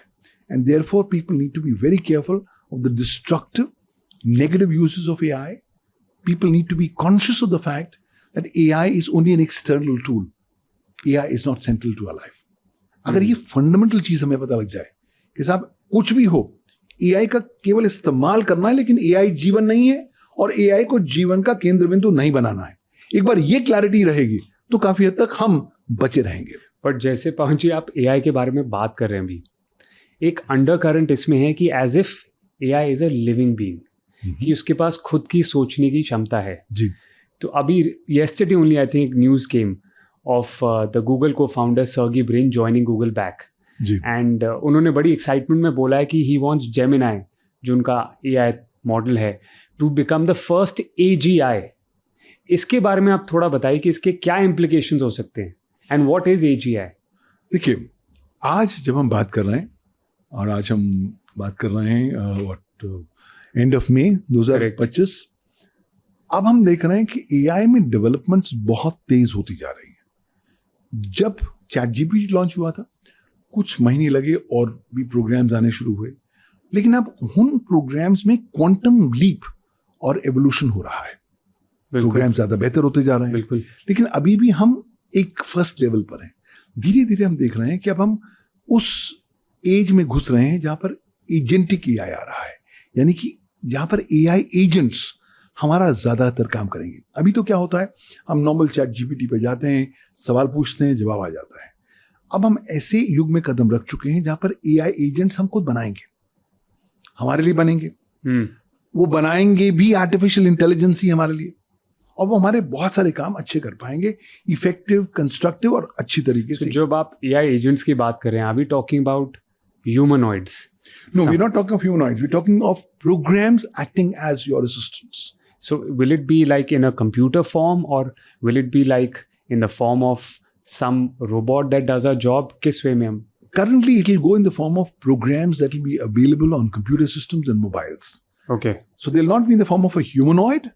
And therefore people need to be very careful of the destructive, negative uses of AI. People need to be conscious of the fact that AI is only an external tool. AI is not central to our life. अगर ये फंडामेंटल चीज हमें पता लग जाए कि साहब कुछ भी हो, AI का केवल इस्तेमाल करना है, लेकिन AI जीवन नहीं है और AI को जीवन का केंद्र बिंदु नहीं बनाना है, एक बार ये क्लैरिटी रहेगी तो काफी हद तक हम बचे रहेंगे। बट जैसे पवन जी आप AI के बारे में बात कर रहे हैं अभी, एक अंडर करंट इसमें है कि as if AI is a living being, कि उसके पास खुद की सोचने की क्षमता है जी। तो अभी yesterday only I think news came of the Google को founder Sergey Brin joining Google back, and उन्होंने बड़ी एक्साइटमेंट में बोला है कि ही वांट्स जेमिनाई, जो उनका AI मॉडल है, to become the first AGI। इसके बारे में आप थोड़ा बताइए कि इसके क्या इम्प्लीकेशंस हो सकते हैं एंड व्हाट इज AGI। देखिए, आज जब हम बात कर रहे हैं और आज हम बात कर रहे हैं एंड ऑफ मई 2025, अब हम देख रहे हैं कि AI में डेवलपमेंट्स बहुत तेज होती जा रही है। जब ChatGPT लॉन्च हुआ था कुछ महीने लगे और भी प्रोग्राम्स आने शुरू हुए, लेकिन अब उन प्रोग्राम्स में क्वांटम लीप और एवोल्यूशन हो रहा है, प्रोग्राम ज्यादा बेहतर होते जा रहे हैं। बिल्कुल। लेकिन अभी भी हम एक फर्स्ट लेवल पर हैं। धीरे धीरे हम देख रहे हैं कि अब हम उस एज में घुस रहे हैं जहां पर एजेंटिक AI आ रहा है, यानी कि जहां पर AI एजेंट्स हमारा ज्यादातर काम करेंगे। अभी तो क्या होता है, हम नॉर्मल ChatGPT पे जाते हैं, सवाल पूछते हैं, जवाब आ जाता है। अब हम ऐसे युग में कदम रख चुके हैं जहां पर AI एजेंट्स हम खुद बनाएंगे, हमारे लिए बनेंगे। वो बनाएंगे भी आर्टिफिशियल इंटेलिजेंस ही हमारे लिए, और वो हमारे बहुत सारे काम अच्छे कर पाएंगे, इफेक्टिव, कंस्ट्रक्टिव और अच्छी तरीके से। जब आप AI एजेंट्स की बात कर रहे हैं, are we talking about humanoids? No, we're not talking of humanoids. We're talking of programs acting as your assistants. So will it be like in a computer form or will it be like in the form of some robot that does our job? किस way में हम? Currently, it will go in the form of programs that will be available on computer systems and mobiles. Okay. So they'll not be in the form of a humanoid,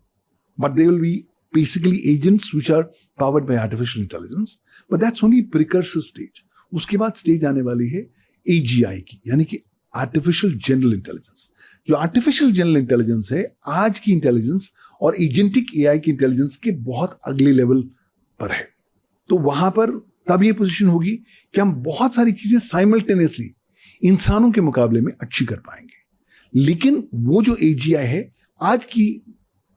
but they will be basically agents which are powered by artificial intelligence. But that's only precursor stage. उसके बाद stage आने वाली है AGI की, यानी कि आर्टिफिशियल जनरल इंटेलिजेंस। जो आर्टिफिशियल जनरल इंटेलिजेंस है आज की इंटेलिजेंस और एजेंटिक AI की इंटेलिजेंस के बहुत अगले लेवल पर है। तो वहां पर तब ये पोजीशन होगी कि हम बहुत सारी चीजें साइमल्टेनियसली इंसानों के मुकाबले में अच्छी कर पाएंगे। लेकिन वो जो AGI है आज की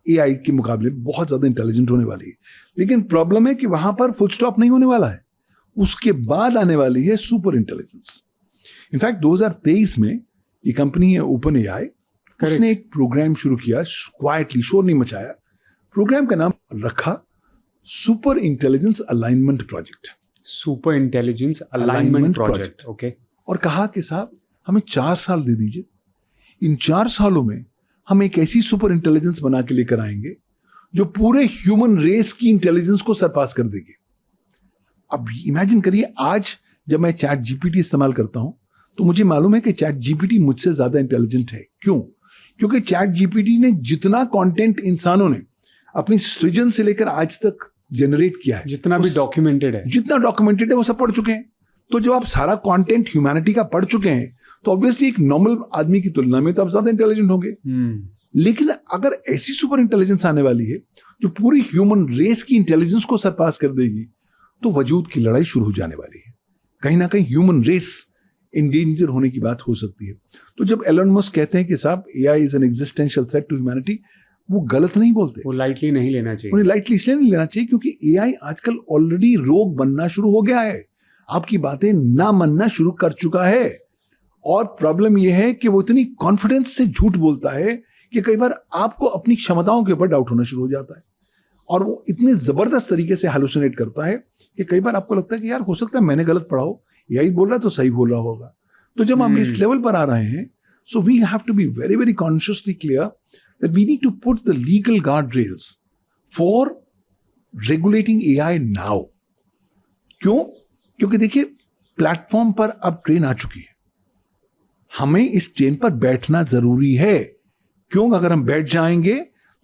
AI के मुकाबले बहुत ज्यादा इंटेलिजेंट होने वाली है। लेकिन प्रॉब्लम है कि वहां पर फुल स्टॉप नहीं होने वाला है, उसके बाद आने वाली है सुपर इंटेलिजेंस। इनफैक्ट 2023 में ये कंपनी है ओपन AI, उसने एक प्रोग्राम शुरू किया, क्वाइटली, शोर नहीं मचाया। प्रोग्राम का नाम रखा super intelligence alignment project. Super intelligence alignment project, okay. और कहा कि साहब हमें 4 साल दे दीजिए, इन 4 सालों में हम एक ऐसी सुपर इंटेलिजेंस बना के लेकर आएंगे जो पूरे ह्यूमन रेस की इंटेलिजेंस को सरपास कर देगी। अब इमेजिन करिए, आज जब मैं चैट जीपीटी इस्तेमाल करता हूं तो मुझे मालूम है कि चैट जीपीटी मुझसे ज्यादा इंटेलिजेंट है। क्यों? क्योंकि चैट जीपीटी ने जितना कंटेंट इंसानों ने अपनी सृजन से लेकर आज तक जनरेट किया है, जितना भी डॉक्यूमेंटेड है वो सब पढ़ चुके हैं। तो जब आप सारा कंटेंट ह्यूमैनिटी का पढ़ चुके हैं तो ऑब्वियसली एक नॉर्मल आदमी की तुलना में तो आप ज्यादा इंटेलिजेंट होंगे। लेकिन अगर ऐसी सुपर इंटेलिजेंस आने वाली है जो पूरी ह्यूमन रेस की इंटेलिजेंस को सरपास कर देगी, तो वजूद की लड़ाई शुरू हो जाने वाली है। कहीं ना कहीं ह्यूमन रेस इंडेंजर होने की बात हो सकती है। तो जब एलन मस्क कहते हैं कि साहब AI is an existential threat to humanity, वो गलत नहीं बोलते। वो लाइटली नहीं लेना चाहिए। उन्हें लाइटली इसलिए नहीं लेना चाहिए क्योंकि एआई आजकल ऑलरेडी रोग बनना शुरू हो गया है, आपकी बातें ना मानना शुरू कर चुका है। और प्रॉब्लम यह है कि वो इतनी कॉन्फिडेंस से झूठ बोलता है कि कई बार आपको अपनी क्षमताओं के ऊपर डाउट होना शुरू हो जाता है। और वो इतने जबरदस्त तरीके से हैलुसिनेट करता है कि कई बार आपको लगता है कि यार हो सकता है मैंने गलत पढ़ा हो, एआई बोल रहा है तो सही बोल रहा होगा। तो जब हम इस लेवल पर आ रहे हैं, so we have to be very very consciously clear that we need to put the legal guard rails for regulating AI now. क्यों? क्योंकि देखिए, प्लेटफॉर्म पर अब ट्रेन आ चुकी है, हमें इस ट्रेन पर बैठना जरूरी है। क्यों? अगर हम बैठ जाएंगे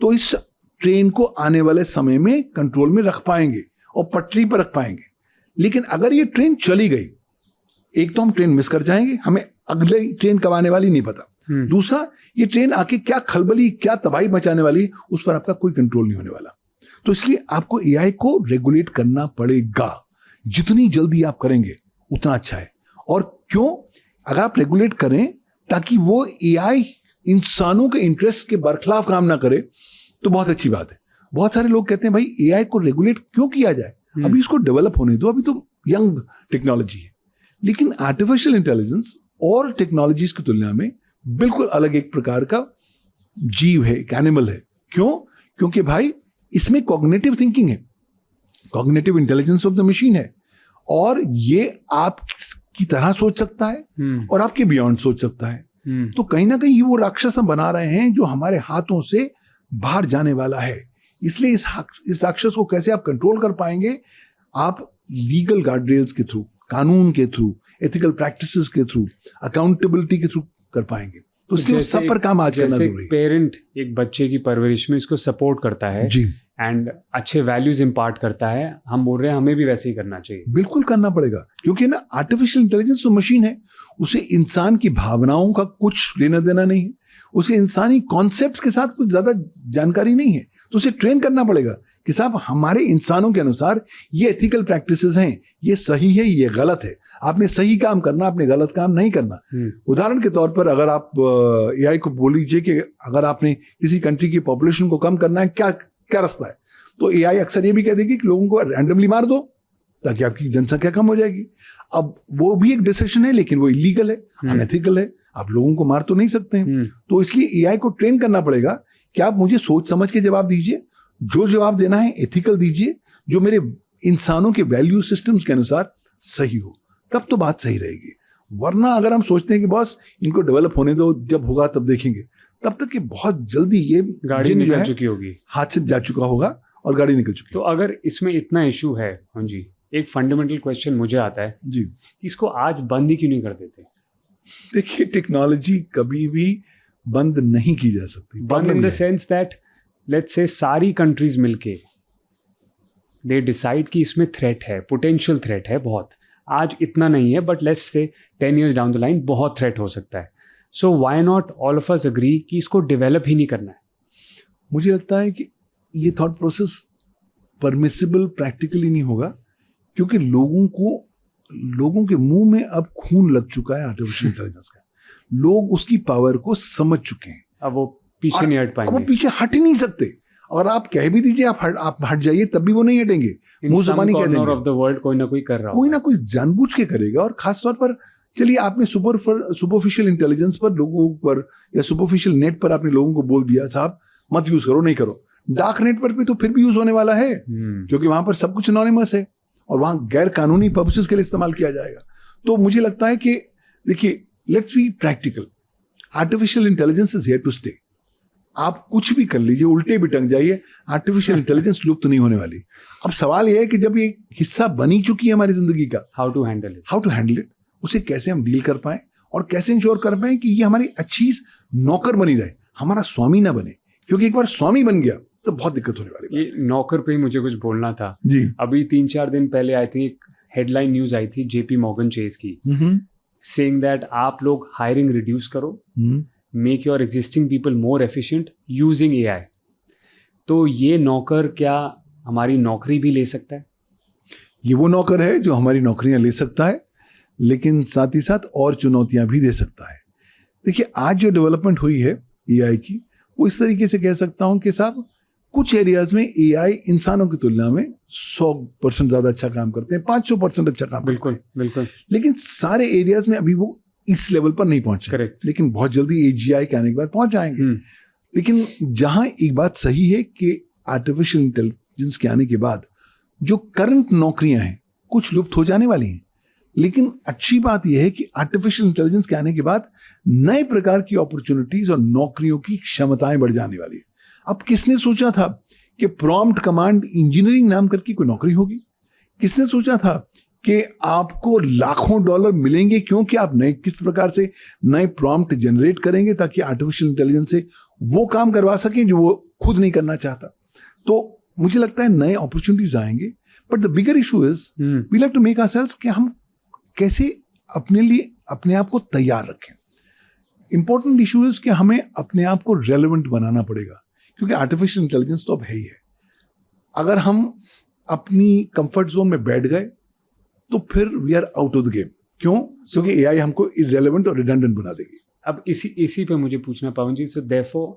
तो इस ट्रेन को आने वाले समय में कंट्रोल में रख पाएंगे और पटरी पर रख पाएंगे। लेकिन अगर ये ट्रेन चली गई, एक तो हम ट्रेन मिस कर जाएंगे, हमें अगले ट्रेन कब आने वाली नहीं पता। दूसरा, ये ट्रेन आके क्या खलबली, क्या तबाही मचाने वाली, उस पर आपका कोई कंट्रोल नहीं होने वाला। तो इसलिए आपको एआई को रेगुलेट करना पड़ेगा। जितनी जल्दी आप करेंगे उतना अच्छा है। और क्यों? अगर आप रेगुलेट करें ताकि वो एआई इंसानों के इंटरेस्ट के बरखिलाफ काम ना करे तो बहुत अच्छी बात है। बहुत सारे लोग कहते हैं भाई एआई को रेगुलेट क्यों किया जाए, अभी इसको डेवलप होने दो, अभी तो यंग टेक्नोलॉजी है। लेकिन आर्टिफिशियल इंटेलिजेंस और टेक्नोलॉजीज की तुलना में बिल्कुल अलग एक प्रकार का जीव है, एक एनिमल है। क्यों? क्योंकि भाई इसमें कॉग्निटिव थिंकिंग है, cognitive intelligence of the machine है, और ये आपकी तरह सोच सकता है और आपके बियॉन्ड सोच सकता है। तो कहीं ना कहीं ये वो राक्षस हम बना रहे हैं जो हमारे हाथों से बाहर जाने वाला है। इसलिए इस राक्षस को कैसे आप कंट्रोल कर पाएंगे? आप लीगल गार्डरेल्स के थ्रू, कानून के थ्रू, एथिकल प्रैक्टिसेस के थ्रू, अकाउंटेबिलिटी के थ्रू कर पाएंगे। तो इसलिए सब पर काम आज करना जरूरी है। पेरेंट एक बच्चे की परवरिश में इसको सपोर्ट करता है जी, एंड अच्छे वैल्यूज इंपार्ट करता है, हम बोल रहे हैं हमें भी वैसे ही करना चाहिए। बिल्कुल करना पड़ेगा, क्योंकि ना आर्टिफिशियल इंटेलिजेंस तो मशीन है, उसे इंसान की भावनाओं का कुछ लेना देना नहीं है, उसे इंसानी कॉन्सेप्ट्स के साथ कुछ ज्यादा जानकारी नहीं है। तो उसे ट्रेन करना पड़ेगा कि साहब हमारे इंसानों के अनुसार ये एथिकल प्रैक्टिसेस हैं, ये सही है, ये गलत है, आपने सही काम करना, आपने गलत काम नहीं करना। उदाहरण के तौर पर अगर आप एआई को बोल लीजिए कि अगर आपने किसी कंट्री की पॉपुलेशन को कम करना है, क्या क्या रास्ता है, तो एआई अक्सर ये भी कह देगी कि लोगों को रैंडमली मार दो ताकि आपकी जनसंख्या कम हो जाएगी। अब वो भी एक डिसीजन है, लेकिन वो इलीगल है, अनएथिकल है, आप लोगों को मार तो नहीं सकते हैं। तो इसलिए एआई को ट्रेन करना पड़ेगा कि आप मुझे सोच समझ के जवाब दीजिए, जो जवाब देना है एथिकल दीजिए, जो मेरे इंसानों के वैल्यू सिस्टम्स के अनुसार सही हो, तब तो बात सही रहेगी। वरना अगर हम सोचते हैं कि बॉस इनको डेवलप होने दो, जब होगा तब देखेंगे, तब तक ये बहुत जल्दी ये गाड़ी निकल चुकी होगी, हाथ से जा चुका होगा और गाड़ी निकल चुकी। तो अगर इसमें इतना इशू है, हाँ जी, एक फंडामेंटल क्वेश्चन मुझे आता है जी, इसको आज बंद ही क्यों नहीं कर देते? देखिए, टेक्नोलॉजी कभी भी बंद नहीं की जा सकती। बंद in the sense that let's say सारी कंट्रीज मिलके दे डिसाइड कि इसमें थ्रेट है, पोटेंशियल थ्रेट है बहुत, आज इतना नहीं है but let's say 10 years down the line बहुत थ्रेट हो सकता है। So why not all of us agree कि इसको डेवलप ही नहीं करना है? मुझे लगता है कि ये थॉट प्रोसेस परमिसिबल प्रैक्टिकली नहीं होगा, क्योंकि लोगों के मुंह में अब खून लग चुका है आर्टिफिशियल इंटेलिजेंस का। लोग उसकी पावर को समझ चुके हैं, अब वो पीछे नहीं हट पाएंगे। अब वो पीछे हट ही नहीं सकते। और आप कह भी दीजिए आप हट जाइए, तब भी वो नहीं हटेंगे, मुंह जुबानी कह देंगे। ऑफ द वर्ल्ड कोई ना कोई कर रहा, कोई ना कोई जानबूझ के करेगा। और खासतौर पर चलिए, आपने सुपरफिशियल इंटेलिजेंस पर लोगों पर या सुपरफिशियल नेट पर आपने लोगों को बोल दिया साहब मत यूज करो, नहीं करो। डार्क नेट पर भी तो फिर भी यूज होने वाला है, क्योंकि वहां पर सब कुछ एनोनिमस है और वहां गैर कानूनी पर्पसेस के लिए इस्तेमाल किया जाएगा। तो मुझे लगता है कि देखिए, let's be practical, artificial intelligence is here to stay. आप कुछ भी कर लीजिए, उल्टे भी टंग जाइए, आर्टिफिशियल इंटेलिजेंस लुप्त नहीं होने वाली। अब सवाल यह है कि जब ये हिस्सा बनी चुकी है हमारी जिंदगी का, हाउ टू हैंडल इट, उसे कैसे हम डील कर पाए और कैसे इंश्योर कर पाए कि ये हमारी अच्छी नौकर बनी रहे, हमारा स्वामी ना बने, क्योंकि एक बार स्वामी बन गया तो बहुत दिक्कत होने वाली। ये नौकर पे ही मुझे कुछ बोलना था जी। अभी 3-4 दिन पहले आई थिंक एक हेडलाइन न्यूज आई थी JP Morgan Chase की, सेइंग दैट आप लोग हायरिंग रिड्यूस करो, make your existing people more efficient using AI। तो ये नौकर क्या हमारी नौकरी भी ले सकता है? ये वो नौकर है जो हमारी नौकरियां ले सकता है, लेकिन साथ ही साथ और चुनौतियां भी दे सकता है। देखिए, आज जो डेवलपमेंट हुई है AI की, वो इस तरीके से कह सकता हूं कि साहब कुछ एरियाज में AI इंसानों की तुलना में 100% ज्यादा अच्छा काम करते हैं, 500% अच्छा काम बिल्कुल करते हैं। बिल्कुल। लेकिन सारे एरियाज में अभी वो इस लेवल पर नहीं पहुंचे, करेक्ट। लेकिन बहुत जल्दी AGI के आने के बाद पहुंच जाएंगे। लेकिन जहां एक बात सही है कि आर्टिफिशियल इंटेलिजेंस के आने के बाद जो करंट नौकरियां हैं कुछ लुप्त हो जाने वाली हैं, लेकिन अच्छी बात यह है कि आर्टिफिशियल इंटेलिजेंस के आने के बाद नए प्रकार की अपॉर्चुनिटीज और नौकरियों की क्षमताएं बढ़ जाने वाली है। अब किसने सोचा था कि प्रॉम्प्ट कमांड इंजीनियरिंग नाम करके कोई नौकरी होगी? किसने सोचा था कि आपको लाखों डॉलर मिलेंगे क्योंकि आप नए किस प्रकार से नए प्रॉम्प्ट जनरेट करेंगे ताकि आर्टिफिशियल इंटेलिजेंस से वो काम करवा सकें जो वो खुद नहीं करना चाहता? तो मुझे लगता है नए अपॉर्चुनिटीज आएंगे, but the bigger issue is we have to make ourselves कि हम कैसे अपने लिए अपने आप को तैयार रखें। इंपॉर्टेंट इशू इज कि हमें अपने आप को रेलेवेंट बनाना पड़ेगा, क्योंकि आर्टिफिशियल इंटेलिजेंस तो अब है ही है। अगर हम अपनी कंफर्ट जोन में बैठ गए तो फिर we are out of the game. क्यों? क्योंकि AI हमको इररेलेवेंट और रिडंडेंट बना देगी। अब इसी पे मुझे पूछना Pavan ji, so therefore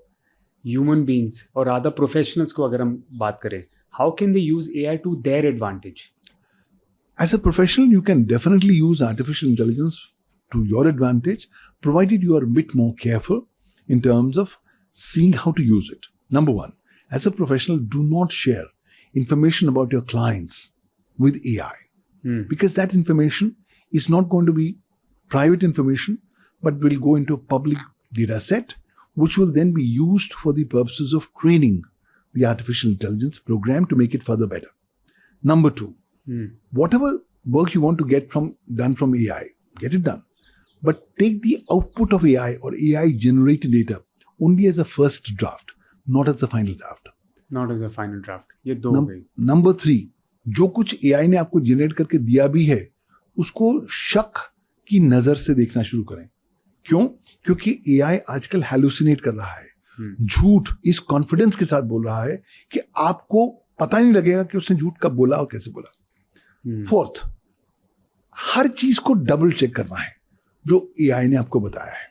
human beings और अदर प्रोफेशनल्स को अगर हम बात करें, how can they use AI to their advantage? As a professional, you can definitely use artificial intelligence to your advantage, provided you are a bit more careful in terms of seeing how to use it. Number one, as a professional, do not share information about your clients with AI, because that information is not going to be private information, but will go into a public data set, which will then be used for the purposes of training the artificial intelligence program to make it further better. Number two, whatever work you want to get done from AI, get it done. But take the output of AI or AI generated data only as a first draft, not as the final draft. Not as a final draft. ये दो हो गई। Number three, जो कुछ AI ने आपको जनरेट करके दिया भी है, उसको शक की नजर से देखना शुरू करें। क्यों? क्योंकि AI आजकल हैलुसिनेट कर रहा है, झूठ इस कॉन्फिडेंस के साथ बोल रहा है कि आपको पता ही नहीं लगेगा कि उसने झूठ कब बोला और कैसे बोला। फोर्थ, हर चीज को डबल चेक करना है जो AI ने आपको बताया है,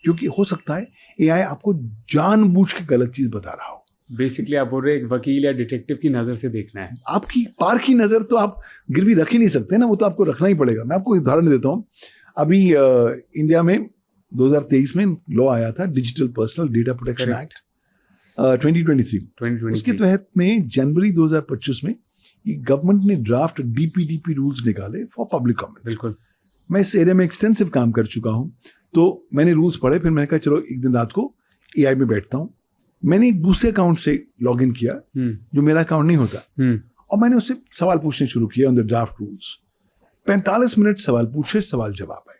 क्योंकि हो सकता है AI आपको जानबूझ के गलत चीज बता रहा हो। बेसिकली आप बोल रहे हैं एक वकील या डिटेक्टिव की नजर से देखना है। आपकी पार की नजर तो आप गिरवी रख ही नहीं सकते ना, वो तो आपको रखना ही पड़ेगा। मैं आपको उदाहरण देता हूँ। अभी इंडिया में 2023 में लॉ आया था, digital personal data protection act 2023। उसके तहत में जनवरी 2025 में गवर्नमेंट ने ड्राफ्ट DPDP रूल्स निकाले फॉर पब्लिक कमेंट। बिल्कुल। मैं इस एरिया में एक्सटेंसिव काम कर चुका हूं, तो मैंने रूल्स पढ़े, फिर मैंने कहा चलो एक दिन रात को AI में बैठता हूं। मैंने एक दूसरे अकाउंट से लॉग इन किया जो मेरा अकाउंट नहीं होता, और मैंने उससे सवाल पूछने शुरू किया on the draft rules. 45 minute सवाल पूछे, सवाल जवाब आए।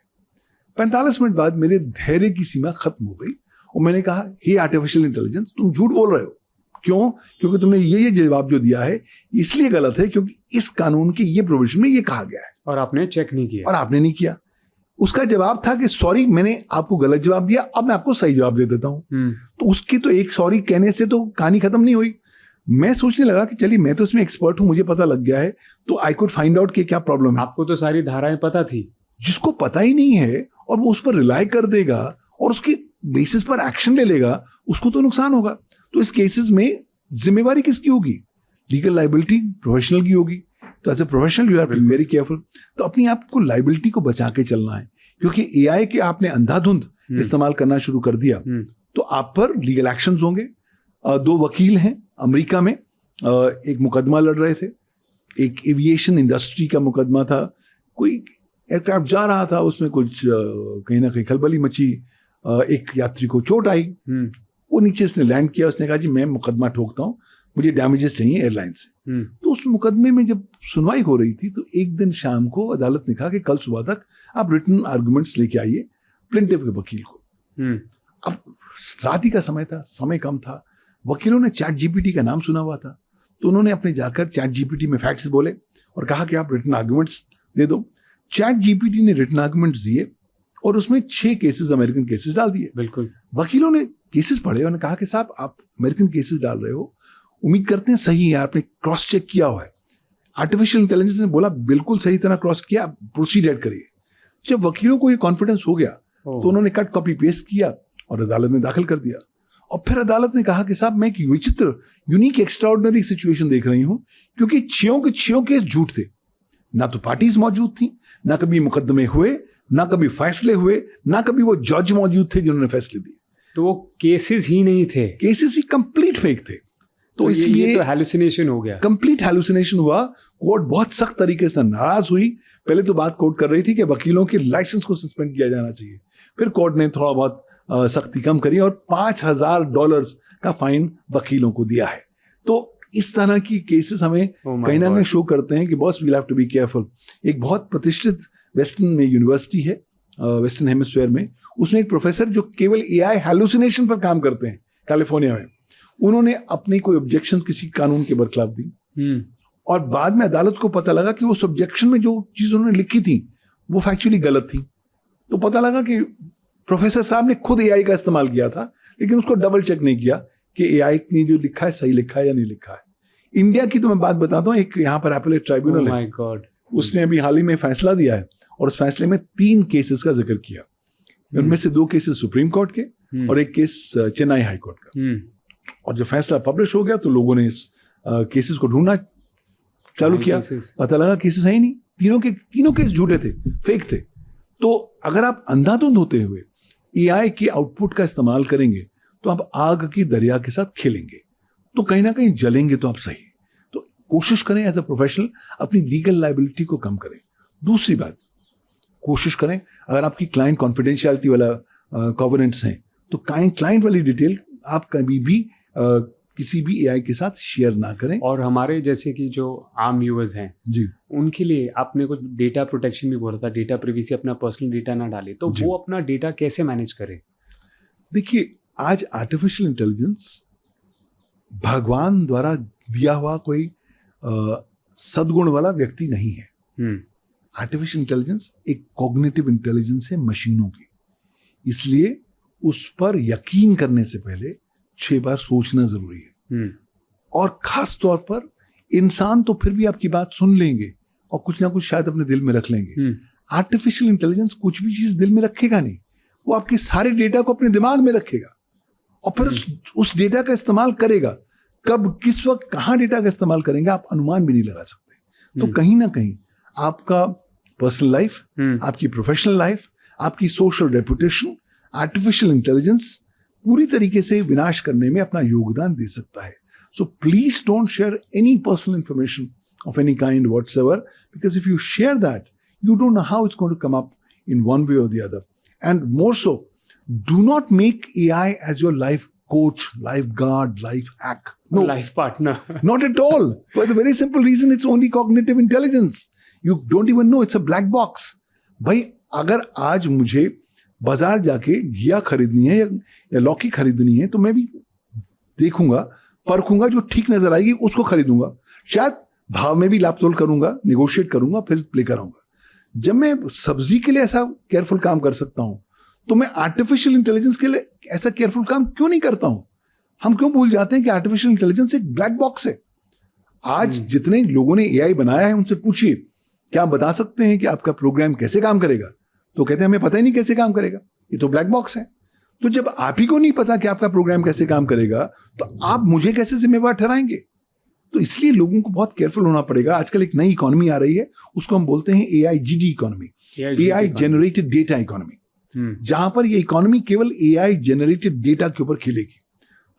45 मिनट बाद मेरे धैर्य की सीमा खत्म हो गई और मैंने कहा, हे आर्टिफिशियल इंटेलिजेंस, तुम झूठ बोल रहे हो। क्यों? क्योंकि तुमने ये जवाब जो दिया है इसलिए गलत है क्योंकि इस कानून के ये प्रोविजन में ये कहा गया है, और आपने चेक नहीं किया। और आपने नहीं किया। उसका जवाब था कि सॉरी, मैंने आपको गलत जवाब दिया, अब मैं आपको सही जवाब दे देता हूं। तो उसकी तो एक सॉरी कहने से तो कहानी खत्म नहीं हुई। मैं सोचने लगा कि चलिए, मैं तो इसमें एक्सपर्ट हूं, मुझे पता लग गया है, तो आई कुड फाइंड आउट कि क्या प्रॉब्लम है। आपको तो सारी धाराएं पता थी। जिसको पता ही नहीं है और वो उस पर रिलाई कर देगा और उसके बेसिस पर एक्शन ले लेगा, उसको तो नुकसान होगा। तो इस केसेस में जिम्मेवारी किसकी होगी? लीगल लाइबिलिटी प्रोफेशनल की होगी। तो as a professional you have to be very careful. तो अपनी आप को लाइबिलिटी को बचा के चलना है, क्योंकि AI के आपने अंधाधुंध इस्तेमाल करना शुरू कर दिया तो आप पर लीगल एक्शंस होंगे। 2 वकील हैं अमेरिका में, एक मुकदमा लड़ रहे थे। एक एविएशन इंडस्ट्री का मुकदमा था। कोई एयरक्राफ्ट जा रहा था, उसमें कुछ कहीं ना कहीं खलबली मची, एक यात्री को चोट आई, वो नीचे इसने लैंड किया, उसने कहा जी मैं मुकदमा ठोकता हूँ, मुझे डैमेजेस चाहिए एयरलाइन से। तो उस मुकदमे में जब सुनवाई हो रही थी तो एक दिन शाम को अदालत ने कहा कि कल सुबह तक आप रिटन आर्गुमेंट्स लेके आइए प्लेंटिफ के वकील को। अब रात ही का समय था, समय कम था, वकीलों ने चैट जीपीटी का नाम सुना हुआ था, तो उन्होंने अपने जाकर चैट जीपीटी में फैक्ट्स बोले और कहा कि आप रिटन आर्गुमेंट्स दे दो। चैट जीपीटी ने रिटन आर्गुमेंट्स दिए और उसमें 6 केसेस अमेरिकन केसेस डाल दिए। बिल्कुल। वकीलों ने केसेस पढ़े और कहा कि साहब आप अमेरिकन केसेस डाल रहे हो, उम्मीद करते हैं सही है, आपने क्रॉस चेक किया हुआ है। आर्टिफिशियल इंटेलिजेंस ने बोला बिल्कुल सही तरह क्रॉस किया, प्रोसीड करिए। जब वकीलों को ये कॉन्फिडेंस हो गया तो उन्होंने कट कॉपी पेस्ट किया और अदालत में दाखिल कर दिया। और फिर अदालत ने कहा कि साहब मैं एक विचित्र यूनिक एक्स्ट्राऑर्डिनरी सिचुएशन देख रही हूं, क्योंकि 6 केस झूठ थे। ना तो पार्टीज मौजूद थी, ना कभी मुकदमे हुए, ना कभी फैसले हुए, ना कभी वो जज मौजूद थे जिन्होंने फैसले दिए। तो वो केसेस ही नहीं थे, केसेस ही कंप्लीट फेक थे। तो इसलिए तो हैलुसिनेशन हो गया, कंप्लीट हैलुसिनेशन हुआ। कोर्ट बहुत सख्त तरीके से नाराज हुई। पहले तो बात कोर्ट कर रही थी कि वकीलों के लाइसेंस को सस्पेंड किया जाना चाहिए, फिर कोर्ट ने थोड़ा बहुत सख्ती कम करी और $5,000 का फाइन वकीलों को दिया है। तो इस तरह की केसेस हमें कहीं ना कहीं शो करते हैं कि boss we'll have to be careful. एक बहुत प्रतिष्ठित वेस्टर्न में यूनिवर्सिटी है, वेस्टर्न हेमिस्फीयर में, उसमें एक प्रोफेसर जो केवल एआई हैलुसिनेशन पर काम करते हैं कैलिफोर्निया में, उन्होंने अपनी कोई ऑब्जेक्शन किसी कानून के बरखिलाफ दी और बाद में अदालत को पता लगा कि उस ऑब्जेक्शन में जो चीज उन्होंने लिखी थी वो फैक्चुअली गलत थी। तो पता लगा कि प्रोफेसर साहब ने खुद एआई का इस्तेमाल किया था, लेकिन उसको डबल चेक नहीं किया कि एआई ने जो लिखा है सही लिखा है या नहीं लिखा है। इंडिया की तो मैं बात बताता हूँ, एक यहाँ पर एपेलेट ट्राइब्यूनल है, उसने अभी हाल ही में फैसला दिया है और उस फैसले में 3 केसेस का जिक्र किया। उनमें से 2 केसेस सुप्रीम कोर्ट के और एक केस चेन्नई हाई कोर्ट का। और जब फैसला पब्लिश हो गया तो लोगों ने इस केसेस को ढूंढना चालू किया, पता लगा केसेस है ही नहीं, तीनों केस झूठे थे, फेक थे। तो अगर आप अंधाधुंध होते हुए एआई के आउटपुट का इस्तेमाल करेंगे तो आप आग की दरिया के साथ खेलेंगे, तो कहीं ना कहीं जलेंगे तो आप सही। तो कोशिश करें एज अ प्रोफेशनल अपनी लीगल लायबिलिटी को कम करें। दूसरी बात, कोशिश करें अगर आपकी क्लाइंट कॉन्फिडेंशियलिटी वाला कॉवेनेंट्स हैं तो क्लाइंट वाली डिटेल आप कभी भी किसी भी एआई के साथ शेयर ना करें। और हमारे जैसे कि जो आम व्यूअर्स हैं जी, उनके लिए आपने कुछ डेटा प्रोटेक्शन भी बोला था, डेटा प्रिवेसी, अपना पर्सनल डेटा ना डाले, तो वो अपना डेटा कैसे मैनेज करे? देखिए, आज आर्टिफिशियल इंटेलिजेंस भगवान द्वारा दिया हुआ कोई सद्गुण वाला व्यक्ति नहीं है। आर्टिफिशियल इंटेलिजेंस एक कॉग्निटिव इंटेलिजेंस है मशीनों की, इसलिए उस पर यकीन करने से पहले 6 बार सोचना जरूरी है। और खास तौर पर इंसान तो फिर भी आपकी बात सुन लेंगे और कुछ ना कुछ शायद अपने दिल में रख लेंगे। आर्टिफिशियल इंटेलिजेंस कुछ भी चीज दिल में रखेगा नहीं, वो आपके सारे डेटा को अपने दिमाग में रखेगा और फिर उस डेटा का इस्तेमाल करेगा। कब, किस वक्त, कहाँ डेटा का इस्तेमाल करेंगे आप अनुमान भी नहीं लगा सकते। तो कहीं ना कहीं आपका पर्सनल लाइफ, आपकी प्रोफेशनल लाइफ, आपकी सोशल रेपुटेशन, आर्टिफिशियल इंटेलिजेंस पूरी तरीके से विनाश करने में अपना योगदान दे सकता है। So please don't share any personal information of any kind whatsoever, because if you share that you don't know how it's going to come up in one way or the other. And more so, do not make AI as your life coach, life guard, life hack. No. Life partner. Not at all. For the very simple reason, it's only cognitive intelligence. You don't even know. It's a black box. भाई अगर आज मुझे बाजार जाके घिया खरीदनी है या लौकी खरीदनी है तो मैं भी देखूंगा, परखूंगा, जो ठीक नजर आएगी उसको खरीदूंगा। शायद भाव में भी लाभ तोल करूंगा, निगोशिएट करूंगा, फिर लेकर आऊंगा। जब मैं सब्जी के लिए ऐसा केयरफुल काम कर सकता हूं तो मैं आर्टिफिशियल इंटेलिजेंस के लिए ऐसा केयरफुल काम क्यों नहीं करता हूं? हम क्यों भूल जाते हैं कि आर्टिफिशियल इंटेलिजेंस एक ब्लैक बॉक्स है। आज जितने लोगों ने एआई बनाया है उनसे पूछिए, क्या आप बता सकते हैं कि आपका प्रोग्राम कैसे काम करेगा? तो कहते हैं हमें पता ही नहीं कैसे काम करेगा, ये तो ब्लैक बॉक्स है। तो जब आप ही को नहीं पता कि आपका प्रोग्राम कैसे काम करेगा तो आप मुझे कैसे जिम्मेवार ठहराएंगे? तो इसलिए लोगों को बहुत केयरफुल होना पड़ेगा। आजकल एक नई इकोनॉमी आ रही है, उसको हम बोलते हैं AIGD economy, AI generated data economy, जहां पर ये इकोनॉमी केवल AI जनरेटेड डेटा के ऊपर खिलेगी।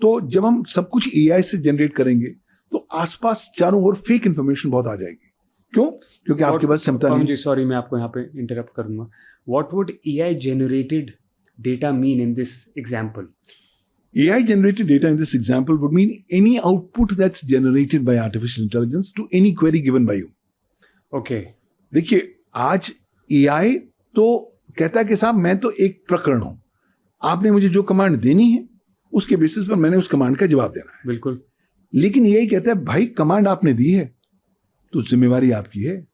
तो जब हम सब कुछ AI से जनरेट करेंगे तो आसपास चारों ओर फेक इंफॉर्मेशन बहुत आ जाएगी। क्यों? क्योंकि आपके पास क्षमता नहीं। जी सॉरी, मैं आपको यहाँ पे इंटरप्ट करूंगा। What would AI generated data mean in this example? AI generated data in this example would mean any output that's generated by artificial intelligence to any query given by you. Okay. देखिए, आज AI तो कहता है कि साहब मैं तो एक प्रकरण हूं, आपने मुझे जो कमांड देनी है उसके बेसिस पर मैंने उस कमांड का जवाब देना है. बिल्कुल. लेकिन यही कहता है भाई कमांड आपने दी है तो जिम्मेवारी आपकी है,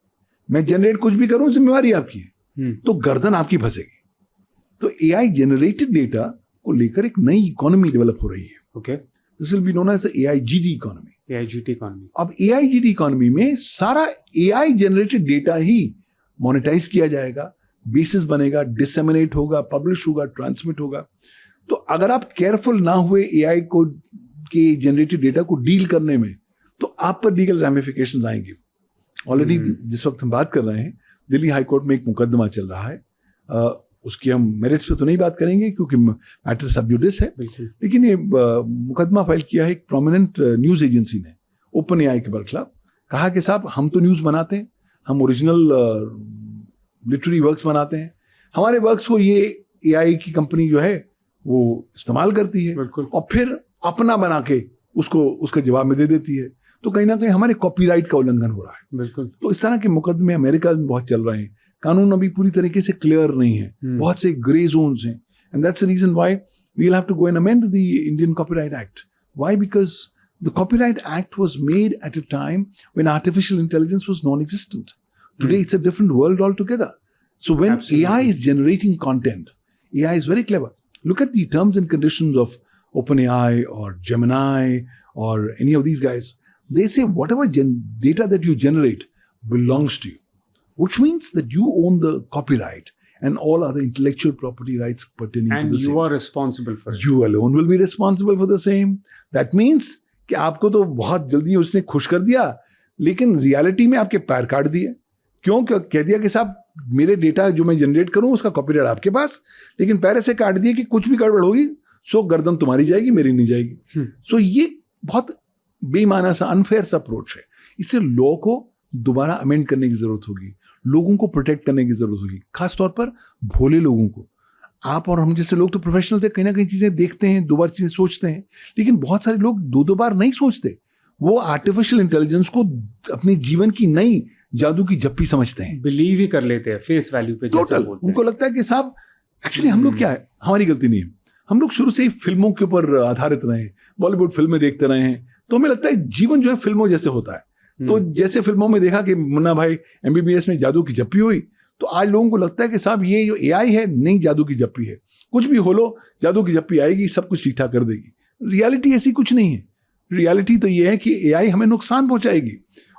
मैं जनरेट कुछ भी करूं जिम्मेवारी आपकी है, तो गर्दन आपकी फंसेगी. तो AI जनरेटेड डेटा को लेकर एक नई इकोनॉमी डेवलप हो रही है. Okay. This will be known as the AIGD economy. AIGT economy. अब AIGD इकोनॉमी में सारा AI जनरेटेड डेटा ही मोनेटाइज किया जाएगा, बेसिस बनेगा, डिसेमिनेट होगा, पब्लिश होगा, ट्रांसमिट होगा. तो अगर आप केयरफुल ना हुए AI को के जनरेटेड डेटा को डील करने में, तो आप पर लीगल रैमिफिकेशंस आएंगे. ऑलरेडी जिस वक्त हम बात कर रहे हैं, दिल्ली हाई कोर्ट में एक मुकदमा चल रहा है. उसकी हम मेरिट्स पे तो नहीं बात करेंगे क्योंकि मैटर सब जुडिस है, लेकिन ये मुकदमा फाइल किया है एक प्रोमिनेंट न्यूज एजेंसी ने ओपन AI के खिलाफ. कहा कि साहब हम तो न्यूज बनाते हैं, हम ओरिजिनल लिटरेरी वर्क्स बनाते हैं, हमारे वर्क्स को ये AI की कंपनी जो है वो इस्तेमाल करती है और फिर अपना बना के उसको उसका जवाब में दे देती है. तो कहीं ना कहीं हमारे कॉपीराइट का उल्लंघन हो रहा है. बिल्कुल. तो इस तरह के मुकदमे अमेरिका में बहुत चल रहे हैं. कानून अभी पूरी तरीके से क्लियर नहीं है, बहुत से ग्रे जोन्स हैं. And that's the reason why we will have to go and amend the Indian copyright act. Why? Because the copyright act was made at a time when artificial intelligence was non existent. Today it's a different world all together. So when AI is generating content, AI is very clever. Look at the terms and conditions of OpenAI or Gemini or any of these guys. They say whatever data that you generate belongs to you, which means that you own the copyright and all other intellectual property rights pertaining to the And same. you are responsible for it. You alone will be responsible for the same. That means कि आपको तो बहुत जल्दी उसने खुश कर दिया, लेकिन रियलिटी में आपके पैर काट दिए. क्यों? कह दिया कि साहब मेरे डेटा जो मैं जनरेट करूं उसका कॉपीराइट आपके पास, लेकिन पैर से काट दिए कि कुछ भी गड़बड़ होगी सो गर्दन तुम्हारी जाएगी, मेरी नहीं जाएगी. सो ये बहुत बेईमाना सा अनफेयर सा अप्रोच है. इससे लॉ को दोबारा अमेंड करने की जरूरत होगी, लोगों को प्रोटेक्ट करने की जरूरत होगी, खासतौर पर भोले लोगों को. आप और हम जैसे लोग तो प्रोफेशनल थे, कहीं ना कहीं चीजें देखते हैं, दो बार चीजें सोचते हैं, लेकिन बहुत सारे लोग दो बार नहीं सोचते. वो आर्टिफिशियल इंटेलिजेंस को अपने जीवन की नई जादू की जप्पी समझते हैं, बिलीव ही कर लेते हैं फेस वैल्यू पे. टोटल उनको लगता है कि साहब एक्चुअली हम लोग क्या है, हमारी गलती नहीं है, हम लोग शुरू से ही फिल्मों के ऊपर आधारित रहे हैं, बॉलीवुड फिल्में देखते रहे हैं, तो हमें लगता है जीवन जो है फिल्मों जैसे होता है. तो जैसे फिल्मों में देखा कि मुन्ना भाई MBBS में जादू की जप्पी हुई, तो आज लोगों को लगता है कि साहब ये जो AI है नहीं जादू की जप्पी है, कुछ भी हो लो जादू की जप्पी आएगी, सब कुछ ठीक ठाक कर देगी. रियलिटी ऐसी कुछ नहीं है. रियलिटी तो ये है कि AI हमें नुकसान पहुंचाएगी,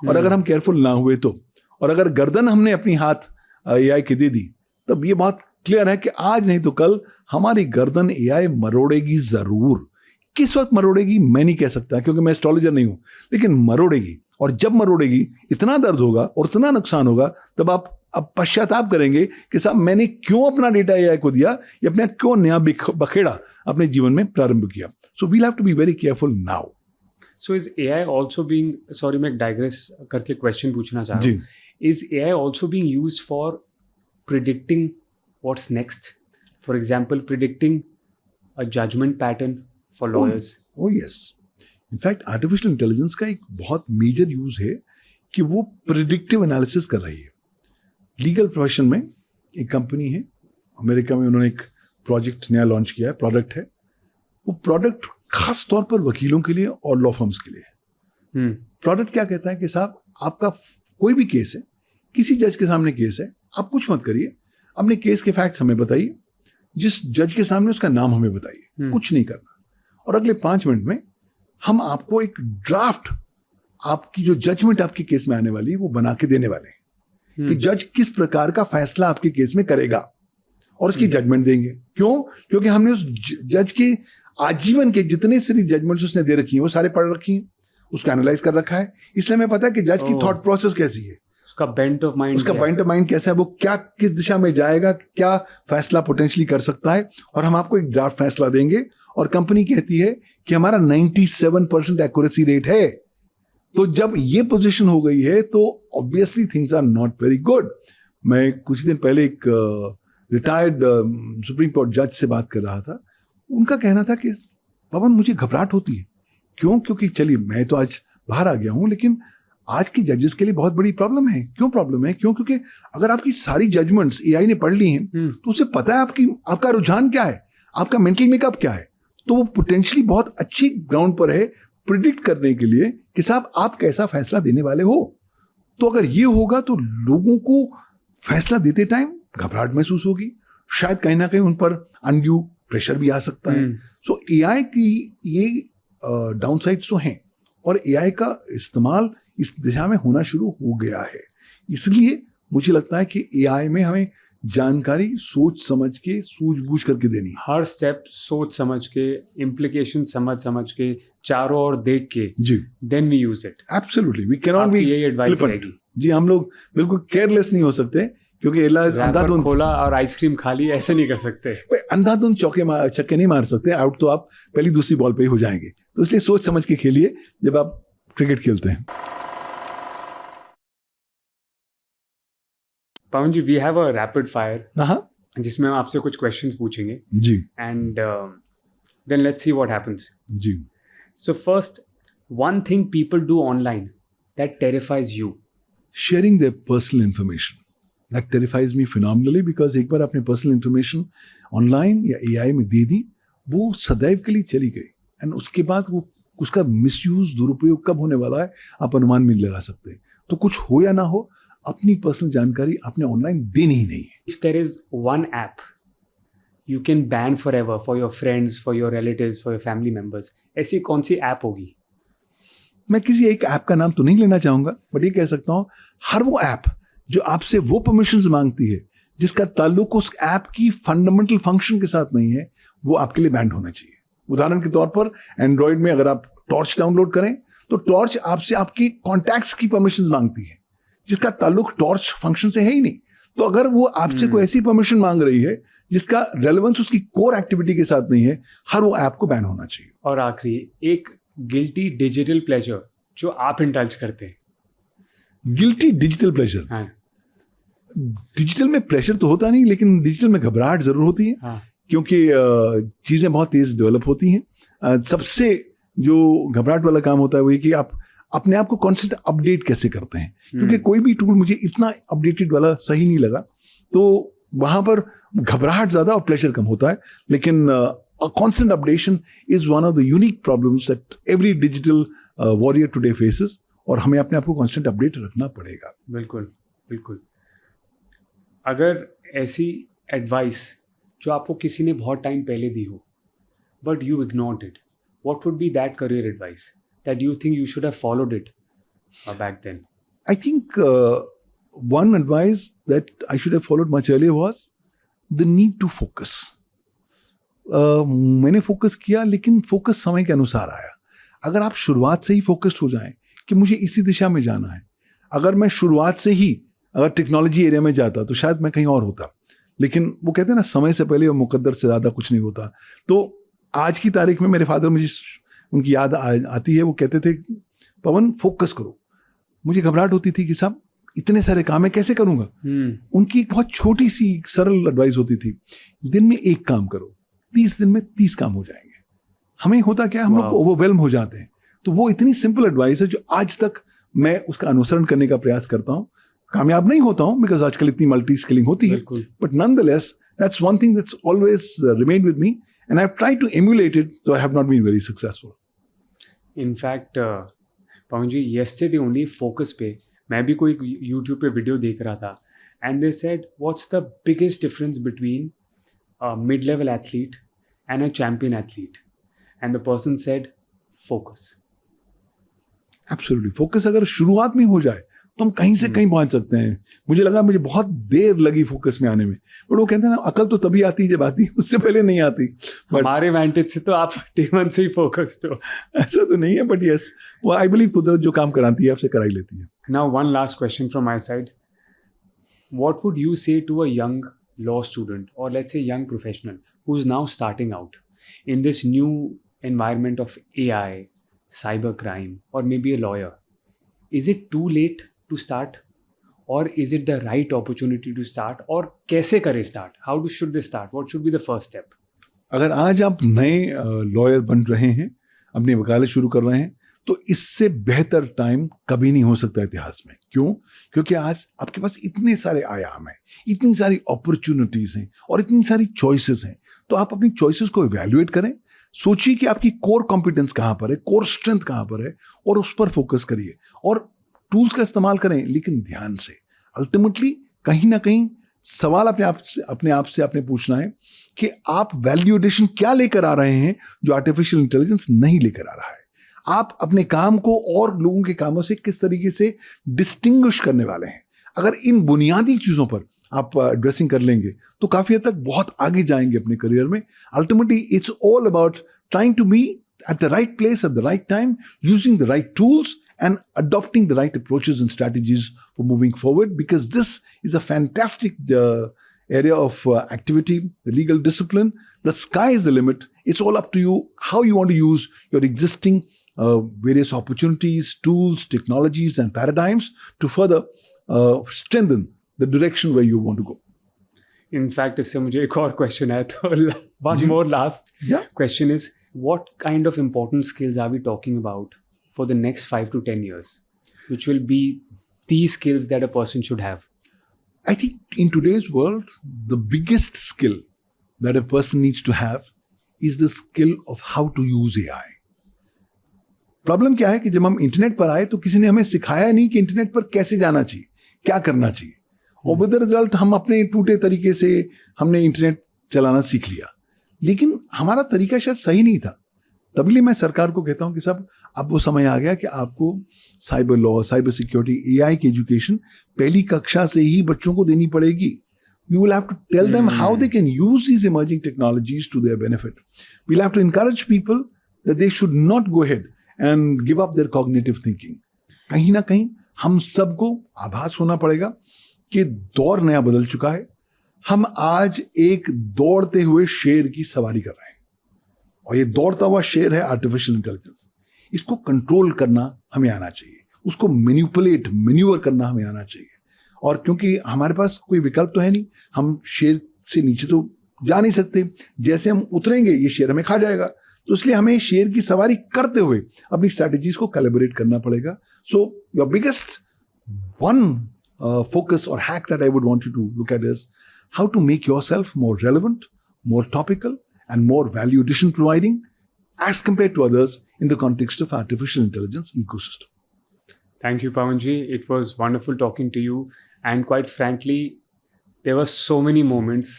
और अगर हम केयरफुल ना हुए तो, और अगर गर्दन हमने अपनी हाथ AI के दे दी, तब ये बात क्लियर है कि आज नहीं तो कल हमारी गर्दन AI मरोड़ेगी जरूर. किस वक्त मरोड़ेगी मैं नहीं कह सकता क्योंकि मैं एस्ट्रोलॉजर नहीं हूं, लेकिन मरोड़ेगी. और जब मरोड़ेगी इतना दर्द होगा और इतना नुकसान होगा, तब आप अब पश्चाताप करेंगे कि साहब मैंने क्यों अपना डेटा AI को दिया, या अपना क्यों नया बखेड़ा अपने जीवन में प्रारंभ किया. So we'll have to be very careful now. So is AI also being, sorry मैं digress करके question पूछना चाह रहा हूँ. Is AI also being used for predicting what's next? For example, predicting a judgment pattern for lawyers. Oh yes. In fact, artificial intelligence का एक बहुत मेजर यूज है कि वो प्रिडिक्टिव एनालिसिस कर रही है. लीगल प्रोफेशन में एक कंपनी है अमेरिका में, उन्होंने एक प्रोजेक्ट नया लॉन्च किया है, प्रोडक्ट है. वो प्रोडक्ट खास तौर पर वकीलों के लिए और लॉ फर्म्स के लिए. प्रोडक्ट क्या कहता है कि साहब आपका कोई भी केस है, किसी जज के सामने केस है, आप कुछ मत करिए, अपने केस के फैक्ट्स हमें बताइए, जिस जज के सामने उसका नाम हमें बताइए, कुछ नहीं करना, और अगले 5 मिनट में हम आपको एक ड्राफ्ट, आपकी जो जजमेंट आपके केस में आने वाली है वो बना के देने वाले हैं कि जज किस प्रकार का फैसला आपके केस में करेगा, और उसकी जजमेंट देंगे. क्यों? क्योंकि हमने उस जज के आजीवन के जितने सारी जजमेंट्स उसने दे रखी हैं वो सारे पढ़ रखी हैं, उसको एनालाइज कर रखा है, इसलिए हमें पता है कि जज की थॉट प्रोसेस कैसी है, उसका बेंट ऑफ माइंड, उसका बेंट ऑफ माइंड कैसा है, वो क्या किस दिशा में जाएगा, क्या फैसला पोटेंशियली कर सकता है, और हम आपको एक ड्राफ्ट फैसला देंगे. और कंपनी कहती है कि हमारा 97% एक्यूरेसी रेट है. तो जब ये पोजीशन हो गई है तो obviously things are not very good. मैं कुछ दिन पहले एक रिटायर्ड सुप्रीम कोर्ट जज से बात कर रहा था. उनका कहना था कि पवन मुझे घबराहट होती है। क्यों? क्योंकि चलिए मैं तो आज बाहर आ गया हूं, लेकिन आज की जजेस के लिए बहुत बड़ी प्रॉब्लम है। क्यों प्रॉब्लम है? क्यों? क्योंकि अगर आपकी सारी जजमेंट्स एआई ने पढ़ ली हैं तो उसे पता है आपका रुझान क्या है, आपका मेंटल मेकअप क्या है, तो वो पोटेंशियली बहुत अच्छी ग्राउंड पर है प्रिडिक्ट करने के लिए कि साहब आप कैसा फैसला देने वाले हो। तो अगर ये होगा तो लोगों को फैसला देते टाइम घबराहट महसूस होगी, शायद कहीं ना कहीं उन पर अनड्यू प्रेशर भी आ सकता है। सो एआई की ये डाउन साइड्स तो हैं, और एआई का इस्तेमाल इस दिशा में होना शुरू हो गया है। इसलिए मुझे लगता है कि एआई में हमें जानकारी सोच समझ के सूझबूझ करके देनी है। हर स्टेप सोच समझ के, इम्प्लीकेशन समझ के, चारों ओर देख के, जी, then we use it. Absolutely we can not be यही एडवाइस रहेगी। जी, हम लोग बिल्कुल केयरलेस नहीं हो सकते, क्योंकि रैपर खोला और आइसक्रीम खा ली, ऐसे नहीं कर सकते। अंधाधुंध छक्के नहीं मार सकते, आउट तो आप पहली दूसरी बॉल पे ही हो जाएंगे। तो इसलिए सोच समझ के खेलिए जब आप क्रिकेट खेलते हैं। Pawan ji, we have a rapid fire हाँ जिसमें हम आपसे कुछ क्वेश्चंस पूछेंगे, जी and then let's see what happens. जी। So first, one thing people do online that terrifies you. Sharing their personal information, that terrifies me phenomenally, because एक बार आपने पर्सनल इंफॉर्मेशन ऑनलाइन या एआई में दे दी, वो सदैव के लिए चली गई, एंड उसके बाद वो उसका मिसयूज, दुरुपयोग कब होने वाला है आप अनुमान भी नहीं लगा सकते। तो कुछ हो या ना हो, अपनी पर्सनल जानकारी आपने ऑनलाइन देनी ही नहीं है। If there is one app you can ban forever for your friends, for your relatives, for your family members, ऐसी कौन सी ऐप होगी? मैं किसी एक ऐप का नाम तो नहीं लेना चाहूंगा, बट ये कह सकता हूं हर वो ऐप जो आपसे वो परमिशंस मांगती है जिसका ताल्लुक उस ऐप की फंडामेंटल फंक्शन के साथ नहीं है, वो आपके लिए बैंड होना चाहिए। उदाहरण के तौर पर एंड्रॉइड में अगर आप टॉर्च डाउनलोड करें तो टॉर्च आपसे आपकी कॉन्टैक्ट्स की परमिशंस मांगती है, जिसका ताल्लुक टॉर्च फंक्शन से है ही नहीं। तो अगर वो आपसे कोई ऐसी परमिशन मांग रही है जिसका रेलेवेंस उसकी कोर एक्टिविटी के साथ नहीं है, हर वो ऐप को बैन होना चाहिए। और आखिरी, एक गिल्टी डिजिटल प्लेजर जो आप इंडल्ज करते हैं। Guilty digital pleasure? हाँ। डिजिटल में प्रेशर तो होता नहीं, लेकिन डिजिटल में घबराहट जरूर होती है। हाँ। क्योंकि चीजें बहुत तेज डेवलप होती हैं। सबसे जो घबराहट वाला काम होता है वो ये कि आप अपने आप को कॉन्स्टेंट अपडेट कैसे करते हैं, क्योंकि कोई भी टूल मुझे इतना अपडेटेड वाला सही नहीं लगा, तो वहां पर घबराहट ज्यादा और प्रेशर कम होता है। लेकिन constant updation is one of the unique problems that every digital warrior today faces, और हमें अपने आप को constant update रखना पड़ेगा। बिल्कुल बिल्कुल। अगर ऐसी एडवाइस जो आपको किसी ने बहुत टाइम पहले दी हो but you ignored it, what would be that career advice that you think you should have followed it back then? I think one advice that I should have followed much earlier was the need to focus. मैंने फोकस किया, लेकिन फोकस समय के अनुसार आया। अगर आप शुरुआत से ही फोकस्ड हो जाएं कि मुझे इसी दिशा में जाना है, अगर मैं शुरुआत से ही अगर टेक्नोलॉजी एरिया में जाता तो शायद मैं कहीं और होता, लेकिन वो कहते हैं ना, समय से पहले और मुकद्दर से ज़्यादा कुछ नहीं होता। तो आज की तारीख में मेरे फादर, मुझे उनकी याद आती है, वो कहते थे पवन फोकस करो। मुझे घबराहट होती थी कि साहब इतने सारे काम है, कैसे करूँगा। उनकी एक बहुत छोटी सी सरल एडवाइस होती थी, दिन में एक काम करो, 30 दिन में 30 काम हो जाएंगे। हमें होता क्या, हम लोग ओवरवेल्म हो जाते हैं। तो वो इतनी सिंपल एडवाइस है जो आज तक मैं उसका अनुसरण करने का प्रयास करता हूँ। कामयाब नहीं होता हूँ बिकॉज आजकल इतनी मल्टी स्किलिंग होती है, but nonetheless that's one thing that's always remain with me, and I have tried to emulate it, तो I have not been very successful. In fact Pawan ji, yesterday only focus पे मैं भी कोई यूट्यूब पे वीडियो देख रहा था, and they said what's the biggest difference between a mid-level athlete and a champion athlete, and the person said focus. Absolutely, focus अगर शुरुआत में हो जाए तो हम कहीं से कहीं पहुंच सकते हैं। मुझे लगा, मुझे बहुत देर लगी फोकस में आने में, बट वो कहते हैं ना, अकल तो तभी आती है जब आती है, उससे पहले नहीं आती। हमारे वेंटेज से तो आप डे वन से ही फोकस्ड हो। ऐसा तो नहीं है, बट यस, वो आई बिलीव कुदरत जो काम कराती है आपसे कराई लेती है। Now one last question from my side, what would you say to a young law student, or let's say young professional who's now starting out in this new environment of AI, cybercrime, or maybe a lawyer? Is it too late to start, or is it the right opportunity to start, or kaise kare start? How should they start? What should be the first step? अगर आज आप नए लॉयर बन रहे हैं, अपनी वकालत शुरू कर रहे हैं, तो इससे बेहतर टाइम कभी नहीं हो सकता इतिहास में। क्यों? क्योंकि आज आपके पास इतने सारे आयाम हैं, इतनी सारी अपॉर्चुनिटीज हैं और इतनी सारी चॉइसेस हैं। तो आप अपनी चॉइसेस को इवैल्यूएट करें, सोचिए कि आपकी कोर कॉम्पिटेंस कहाँ पर है, कोर स्ट्रेंथ कहाँ पर है, और उस पर फोकस करिए और टूल्स का इस्तेमाल करें, लेकिन ध्यान से। अल्टीमेटली कहीं ना कहीं सवाल अपने आप से आपने पूछना है कि आप वैल्यू एडिशन क्या लेकर आ रहे हैं जो आर्टिफिशियल इंटेलिजेंस नहीं लेकर आ रहा है। आप अपने काम को और लोगों के कामों से किस तरीके से डिस्टिंग्विश करने वाले हैं। अगर इन बुनियादी चीज़ों पर आप ड्रेसिंग कर लेंगे तो काफ़ी हद तक बहुत आगे जाएंगे अपने करियर में। Ultimately it's all about trying to be at the right place at the right time, using the right tools and adopting the right approaches and strategies for moving forward, because this is a fantastic area of activity, the legal discipline. The sky is the limit. It's all up to you how you want to use your existing various opportunities, tools, technologies and paradigms to further strengthen the direction where you want to go. In fact, इससे मुझे एक और क्वेश्चन है, तो one more last question is, what kind of important skills are we talking about for the next 5 to 10 years, which will be these skills that a person should have? I think in today's world, the biggest skill that a person needs to have is the skill of how to use AI. Problem क्या है कि जब हम इंटरनेट पर आए तो किसी ने हमें सिखाया नहीं कि इंटरनेट पर कैसे जाना चाहिए, क्या करना चाहिए, और विद द रिजल्ट हम अपने टूटे तरीके से हमने इंटरनेट चलाना सीख लिया, लेकिन हमारा तरीका शायद सही नहीं था। तभी मैं सरकार को कहता हूं कि साहब अब वो समय आ गया कि आपको cyber law, cyber security, AI की एजुकेशन पहली कक्षा से ही बच्चों को देनी पड़ेगी। You will have to tell them how they can use these emerging technologies to their benefit. We'll have to encourage people that they should not go ahead and give up their cognitive thinking. कहीं ना कहीं हम सबको आभास होना पड़ेगा कि दौर नया बदल चुका है। हम आज एक दौड़ते हुए शेर की सवारी कर रहे हैं, और ये दौड़ता हुआ शेर है आर्टिफिशियल इंटेलिजेंस। इसको कंट्रोल करना हमें आना चाहिए, उसको मैन्यूवर करना हमें आना चाहिए। और क्योंकि हमारे पास कोई विकल्प तो है नहीं, हम शेर से नीचे तो जा नहीं सकते, जैसे हम उतरेंगे ये शेर हमें खा जाएगा, तो इसलिए हमें शेर की सवारी करते हुए अपनी स्ट्रैटेजीज को कैलिब्रेट करना पड़ेगा। So your biggest one focus or hack that I would want you to look at is how to make yourself more relevant, more topical, and more value addition providing as compared to others in the context of artificial intelligence ecosystem. Thank you, Pawanji. It was wonderful talking to you. And quite frankly, there were so many moments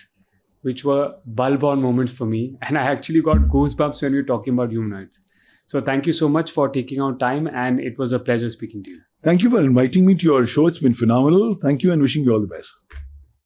which were bulb-on moments for me. And I actually got goosebumps when we were talking about humanoids. So thank you so much for taking out time, and it was a pleasure speaking to you. Thank you for inviting me to your show. It's been phenomenal. Thank you and wishing you all the best.